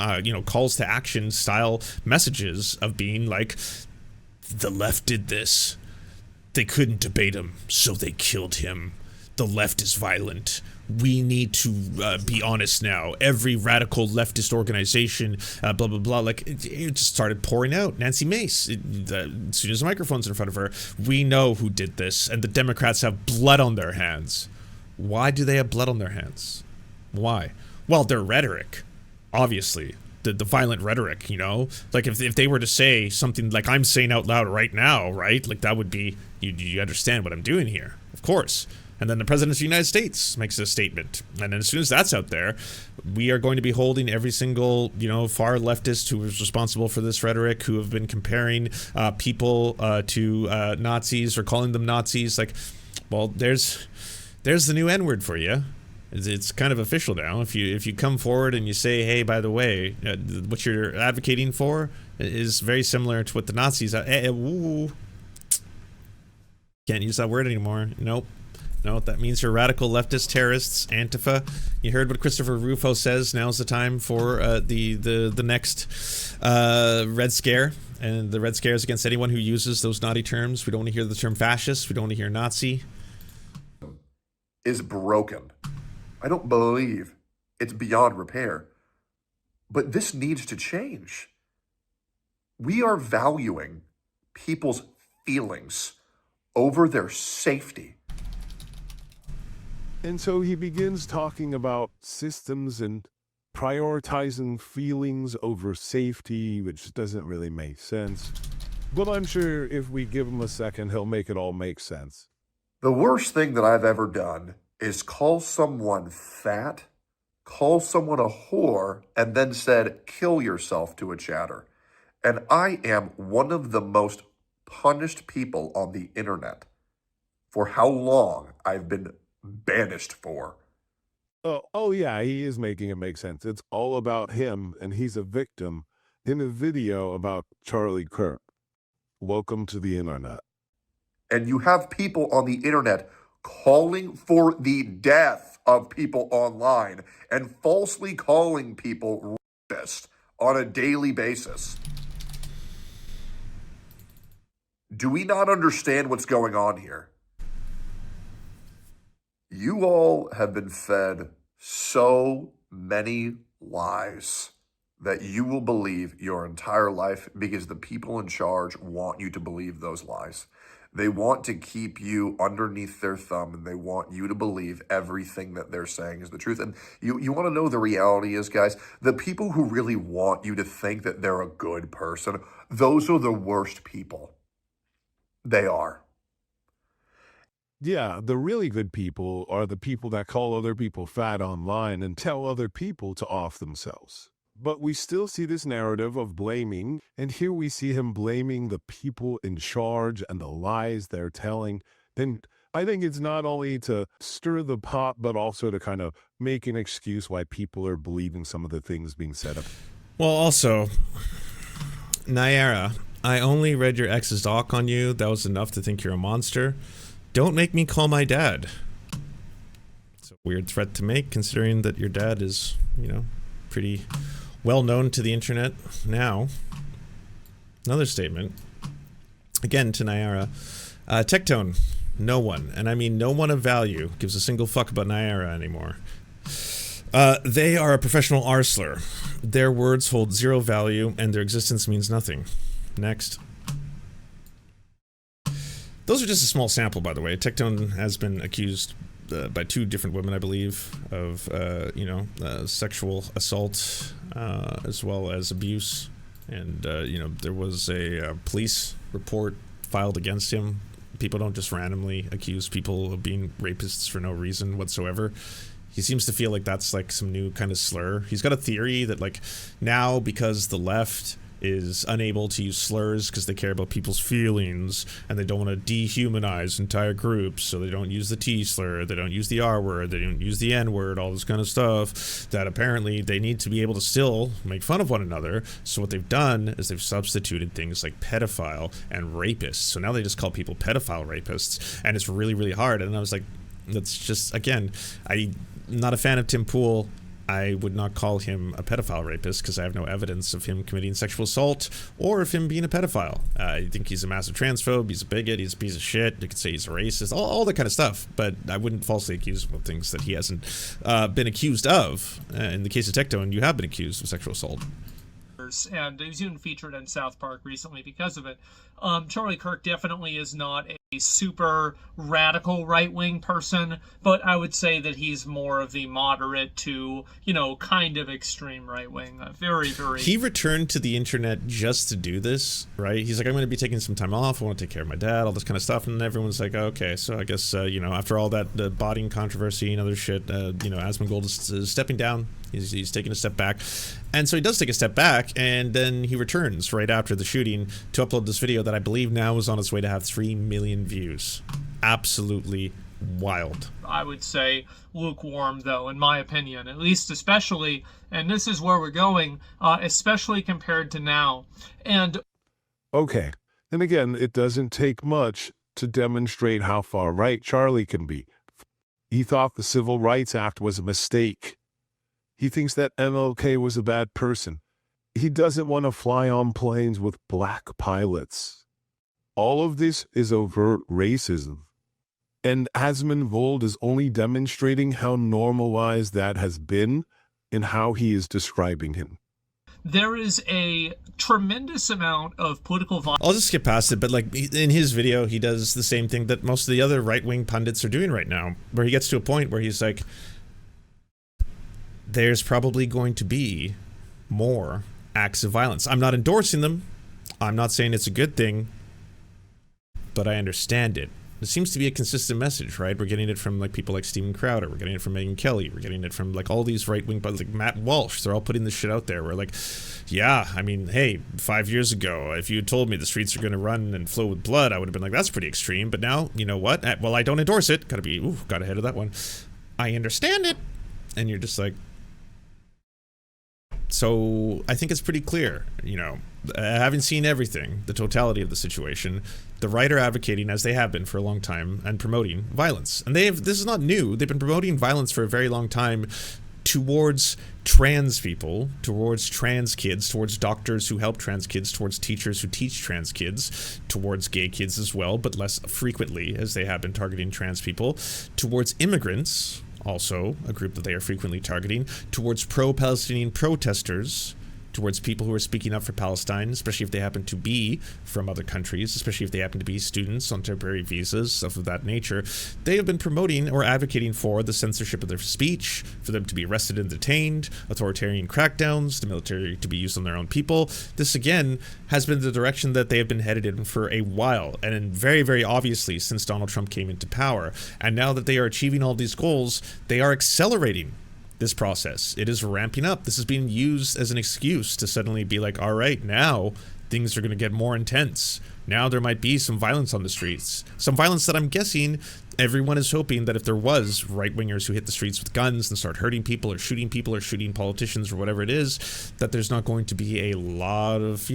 calls to action style messages of being like, the left did this. They couldn't debate him, so they killed him. The left is violent. We need to be honest now. Every radical leftist organization, blah, blah, blah. Like, it just started pouring out. Nancy Mace, as soon as the microphone's in front of her, we know who did this. And the Democrats have blood on their hands. Why do they have blood on their hands? Why? Well, their rhetoric, obviously. The violent rhetoric, you know? Like, if they were to say something like I'm saying out loud right now, right? Like, that would be, you understand what I'm doing here. Of course. And then the President of the United States makes a statement. And then as soon as that's out there, we are going to be holding every single, far leftist who is responsible for this rhetoric, who have been comparing people to Nazis or calling them Nazis. Like, well, there's the new N-word for you. It's kind of official now. If you come forward and you say, hey, by the way, what you're advocating for is very similar to what the Nazis... Can't use that word anymore. Nope. No, that means you're radical leftist terrorists, Antifa. You heard what Christopher Rufo says. Now's the time for the next Red Scare. And the Red Scare is against anyone who uses those naughty terms. We don't want to hear the term fascist. We don't want to hear Nazi. Is broken. I don't believe it's beyond repair. But this needs to change. We are valuing people's feelings over their safety. And so he begins talking about systems and prioritizing feelings over safety, which doesn't really make sense. But I'm sure if we give him a second, he'll make it all make sense. The worst thing that I've ever done is call someone fat, call someone a whore, and then said, kill yourself to a chatter. And I am one of the most punished people on the internet for how long I've been banished for. Oh yeah, he is making it make sense. It's all about him, and he's a victim in a video about Charlie Kirk. Welcome to the internet. And you have people on the internet calling for the death of people online and falsely calling people rapists on a daily basis. Do we not understand what's going on here? You all have been fed so many lies that you will believe your entire life because the people in charge want you to believe those lies. They want to keep you underneath their thumb, and they want you to believe everything that they're saying is the truth. And you want to know the reality is, guys, the people who really want you to think that they're a good person, those are the worst people. They are. Yeah, the really good people are the people that call other people fat online and tell other people to off themselves. But we still see this narrative of blaming, and here we see him blaming the people in charge and the lies they're telling. Then I think it's not only to stir the pot, but also to kind of make an excuse why people are believing some of the things being said up. Well, also, Naira, I only read your ex's doc on you. That was enough to think you're a monster. Don't make me call my dad. It's a weird threat to make, considering that your dad is, pretty well known to the internet now. Another statement. Again, to Naira. Tectone, no one, and I mean no one of value, gives a single fuck about Naira anymore. They are a professional arsler. Their words hold zero value, and their existence means nothing. Next. Those are just a small sample, by the way. Tectone has been accused by two different women, I believe, of sexual assault as well as abuse. And there was a police report filed against him. People don't just randomly accuse people of being rapists for no reason whatsoever. He seems to feel like that's like some new kind of slur. He's got a theory that like now, because the left is unable to use slurs because they care about people's feelings and they don't want to dehumanize entire groups, so they don't use the T slur, they don't use the R word, they don't use the N word, all this kind of stuff, that apparently they need to be able to still make fun of one another. So what they've done is they've substituted things like pedophile and rapist. So now they just call people pedophile rapists, and it's really, really hard. And I was like, that's just, again, I'm not a fan of Tim Pool. I would not call him a pedophile rapist because I have no evidence of him committing sexual assault or of him being a pedophile. I think he's a massive transphobe, he's a bigot, he's a piece of shit, you could say he's a racist, all that kind of stuff, but I wouldn't falsely accuse him of things that he hasn't been accused of. In the case of Tectone, you have been accused of sexual assault. And he was even featured in South Park recently because of it. Charlie Kirk definitely is not a super radical right-wing person, but I would say that he's more of the moderate to, kind of extreme right-wing. Very, very... He returned to the internet just to do this, right? He's like, I'm going to be taking some time off, I want to take care of my dad, all this kind of stuff, and everyone's like, okay, so I guess, after all that botting controversy and other shit, Asmongold is stepping down. He's taking a step back. And so he does take a step back, and then he returns right after the shooting to upload this video that I believe now is on its way to have 3 million views. Absolutely wild. I would say lukewarm, though, in my opinion, at least especially, and this is where we're going, especially compared to now. And okay, and again, it doesn't take much to demonstrate how far right Charlie can be. He thought the Civil Rights Act was a mistake. He thinks that MLK was a bad person. He doesn't want to fly on planes with black pilots. All of this is overt racism. And Asmongold is only demonstrating how normalized that has been in how he is describing him. There is a tremendous amount of political violence. I'll just skip past it, but like in his video, he does the same thing that most of the other right-wing pundits are doing right now, where he gets to a point where he's like, there's probably going to be more acts of violence. I'm not endorsing them. I'm not saying it's a good thing, but I understand it. It seems to be a consistent message, right? We're getting it from like people like Stephen Crowder. We're getting it from Megyn Kelly. We're getting it from like all these right-wing pundits, like Matt Walsh. They're all putting this shit out there. We're like, yeah, I mean, hey, 5 years ago, if you had told me the streets are going to run and flow with blood, I would have been like, that's pretty extreme. But now, you know what? Well, I don't endorse it. Got ahead of that one. I understand it. And you're just like, so I think it's pretty clear, having seen everything, the totality of the situation, the right are advocating, as they have been for a long time, and promoting violence. And this is not new. They've been promoting violence for a very long time towards trans people, towards trans kids, towards doctors who help trans kids, towards teachers who teach trans kids, towards gay kids as well, but less frequently, as they have been targeting trans people, towards immigrants, also a group that they are frequently targeting, towards pro-Palestinian protesters, towards people who are speaking up for Palestine, especially if they happen to be from other countries, especially if they happen to be students on temporary visas, stuff of that nature. They have been promoting or advocating for the censorship of their speech, for them to be arrested and detained, authoritarian crackdowns, the military to be used on their own people. This, again, has been the direction that they have been headed in for a while, and very, very obviously since Donald Trump came into power. And now that they are achieving all these goals, they are accelerating this process. It is ramping up. This is being used as an excuse to suddenly be like, all right, now things are going to get more intense. Now there might be some violence on the streets. Some violence that I'm guessing everyone is hoping that if there was right-wingers who hit the streets with guns and start hurting people or shooting politicians or whatever it is, that there's not going to be a lot of,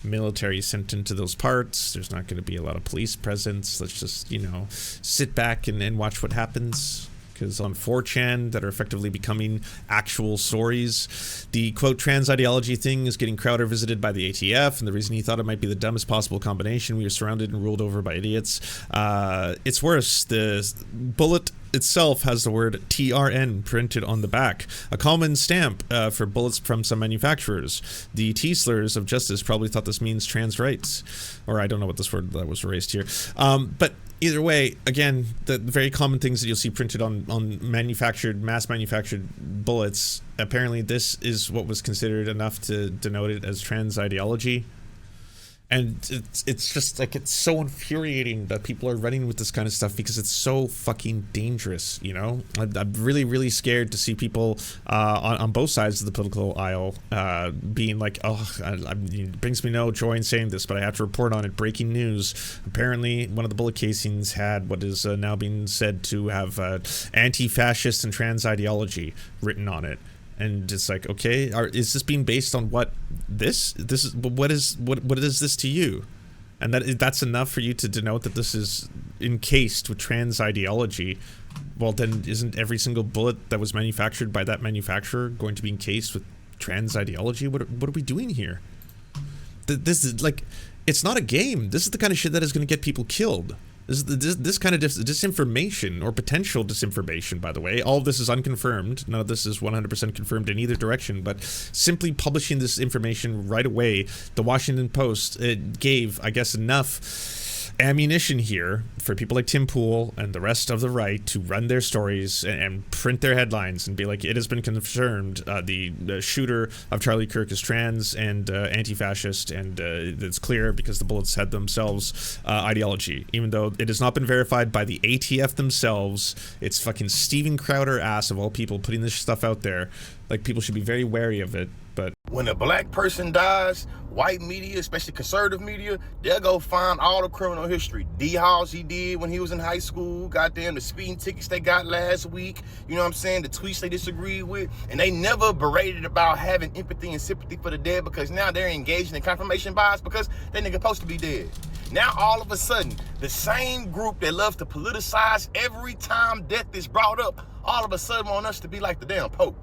military sent into those parts. There's not going to be a lot of police presence. Let's just, sit back and watch what happens. Because on 4chan, that are effectively becoming actual stories. The, quote, trans ideology thing is getting Crowder visited by the ATF, and the reason he thought it might be the dumbest possible combination, we were surrounded and ruled over by idiots. It's worse. The bullet itself has the word TRN printed on the back, a common stamp for bullets from some manufacturers. The T-slurs of justice probably thought this means trans rights, or I don't know what this word that was erased here. But either way, again, the very common things that you'll see printed on mass manufactured bullets, apparently this is what was considered enough to denote it as trans ideology. And it's just like, it's so infuriating that people are running with this kind of stuff because it's so fucking dangerous, you know? I'm really, really scared to see people on both sides of the political aisle being like, oh, it brings me no joy in saying this, but I have to report on it. Breaking news. Apparently, one of the bullet casings had what is now being said to have anti-fascist and trans ideology written on it. And it's like, okay, is this being based on what this is? What is this to you? And that's enough for you to denote that this is encased with trans ideology. Well, then isn't every single bullet that was manufactured by that manufacturer going to be encased with trans ideology? What are we doing here? This is like, it's not a game. This is the kind of shit that is going to get people killed. This kind of disinformation, or potential disinformation, by the way. All of this is unconfirmed. None of this is 100% confirmed in either direction, but simply publishing this information right away, the Washington Post, it gave, I guess, enough ammunition here for people like Tim Pool and the rest of the right to run their stories and print their headlines and be like, it has been confirmed, the shooter of Charlie Kirk is trans and anti-fascist, and it's clear because the bullets had themselves ideology, even though it has not been verified by the ATF themselves. It's fucking Steven Crowder ass of all people putting this stuff out there. Like, people should be very wary of it. But when a black person dies, white media, especially conservative media, they'll go find all the criminal history. D-House he did when he was in high school, goddamn the speeding tickets they got last week, you know what I'm saying, the tweets they disagreed with, and they never berated about having empathy and sympathy for the dead, because now they're engaged in confirmation bias because that nigga supposed to be dead. Now all of a sudden, the same group that loves to politicize every time death is brought up, all of a sudden want us to be like the damn Pope.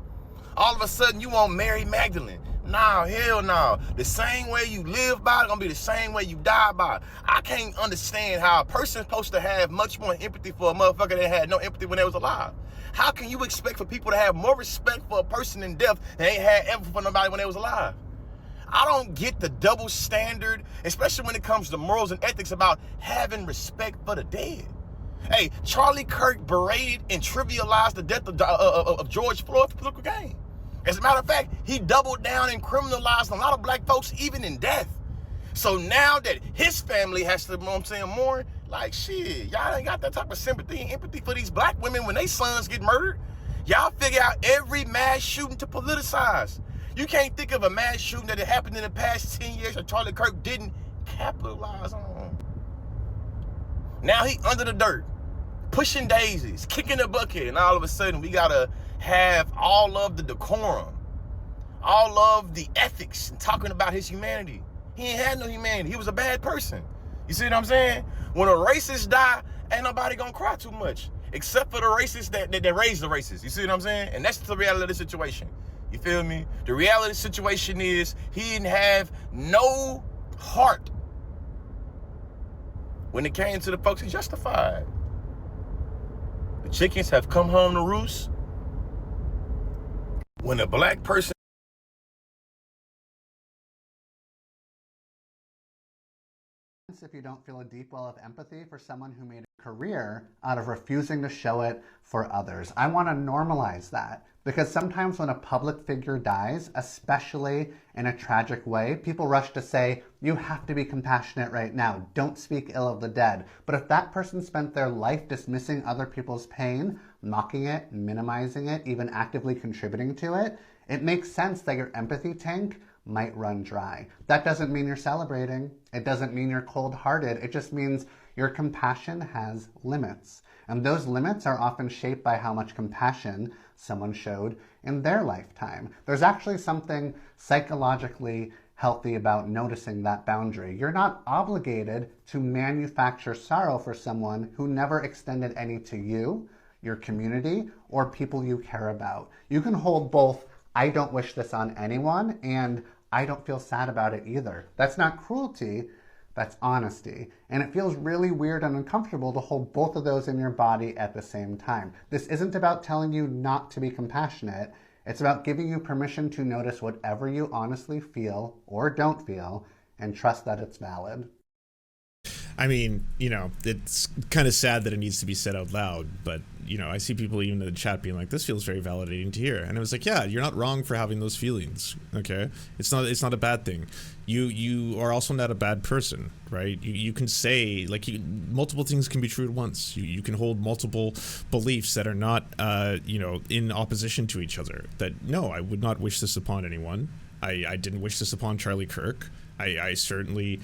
All of a sudden, you want Mary Magdalene. Nah, hell no. The same way you live by it, gonna be the same way you die by it. I can't understand how a person's supposed to have much more empathy for a motherfucker that had no empathy when they was alive. How can you expect for people to have more respect for a person in death than they had ever for nobody when they was alive? I don't get the double standard, especially when it comes to morals and ethics about having respect for the dead. Hey, Charlie Kirk berated and trivialized the death of George Floyd for political gain. As a matter of fact, he doubled down and criminalized a lot of black folks, even in death. So now that his family has to, you know what I'm saying, mourn, like, shit, y'all ain't got that type of sympathy and empathy for these black women when their sons get murdered. Y'all figure out every mass shooting to politicize. You can't think of a mass shooting that had happened in the past 10 years that Charlie Kirk didn't capitalize on. Now he under the dirt, pushing daisies, kicking the bucket, and all of a sudden we gotta have all of the decorum, all of the ethics, and talking about his humanity. He ain't had no humanity. He was a bad person. You see what I'm saying? When a racist die, ain't nobody gonna cry too much, except for the racists that raised the racists. You see what I'm saying? And that's the reality of the situation. You feel me? The reality of the situation is he didn't have no heart when it came to the folks he justified. The chickens have come home to roost. When a black person if you don't feel a deep well of empathy for someone who made a career out of refusing to show it for others. I want to normalize that, because sometimes when a public figure dies, especially in a tragic way, people rush to say, you have to be compassionate right now, don't speak ill of the dead. But if that person spent their life dismissing other people's pain, mocking it, minimizing it, even actively contributing to it, it makes sense that your empathy tank might run dry. That doesn't mean you're celebrating. It doesn't mean you're cold-hearted. It just means your compassion has limits. And those limits are often shaped by how much compassion someone showed in their lifetime. There's actually something psychologically healthy about noticing that boundary. You're not obligated to manufacture sorrow for someone who never extended any to you, your community, or people you care about. You can hold both, I don't wish this on anyone, and I don't feel sad about it either. That's not cruelty, that's honesty. And it feels really weird and uncomfortable to hold both of those in your body at the same time. This isn't about telling you not to be compassionate. It's about giving you permission to notice whatever you honestly feel or don't feel and trust that it's valid. I mean, it's kind of sad that it needs to be said out loud, but I see people even in the chat being like, this feels very validating to hear. And I was like, yeah, you're not wrong for having those feelings. Okay. It's not a bad thing. You are also not a bad person, right? You can say multiple things can be true at once. You can hold multiple beliefs that are not, in opposition to each other. That no, I would not wish this upon anyone. I didn't wish this upon Charlie Kirk. I certainly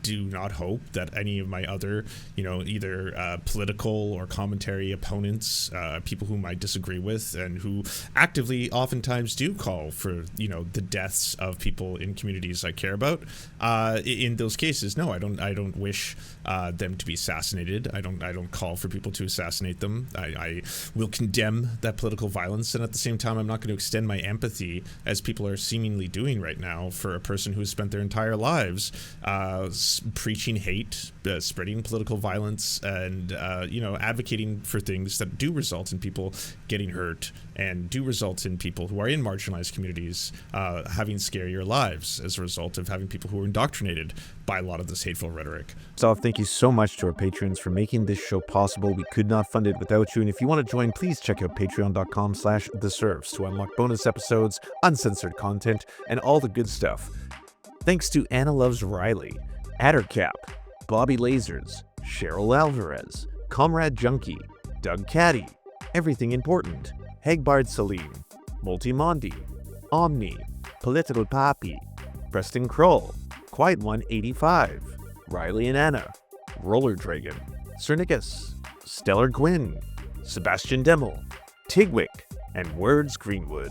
do not hope that any of my other, either political or commentary opponents, people whom I disagree with and who actively oftentimes do call for, the deaths of people in communities I care about. In those cases, no, I don't wish them to be assassinated. I don't call for people to assassinate them. I will condemn that political violence, and at the same time, I'm not going to extend my empathy, as people are seemingly doing right now, for a person who has spent their entire lives preaching hate, spreading political violence, and advocating for things that do result in people getting hurt and do result in people who are in marginalized communities having scarier lives as a result of having people who are indoctrinated by a lot of this hateful rhetoric. So thank you so much to our patrons for making this show possible. We could not fund it without you. And if you want to join, please check out patreon.com/theserfs to unlock bonus episodes, uncensored content, and all the good stuff. Thanks to Anna Loves Riley, Addercap, Bobby Lasers, Cheryl Alvarez, Comrade Junkie, Doug Caddy, Everything Important, Hegbard Salim, Multimondi, Omni, Political Papi, Preston Kroll, Quiet One 85, Riley and Anna, Roller Dragon, Cernicus, Stellar Gwyn, Sebastian Demmel, Tigwick, and Words Greenwood.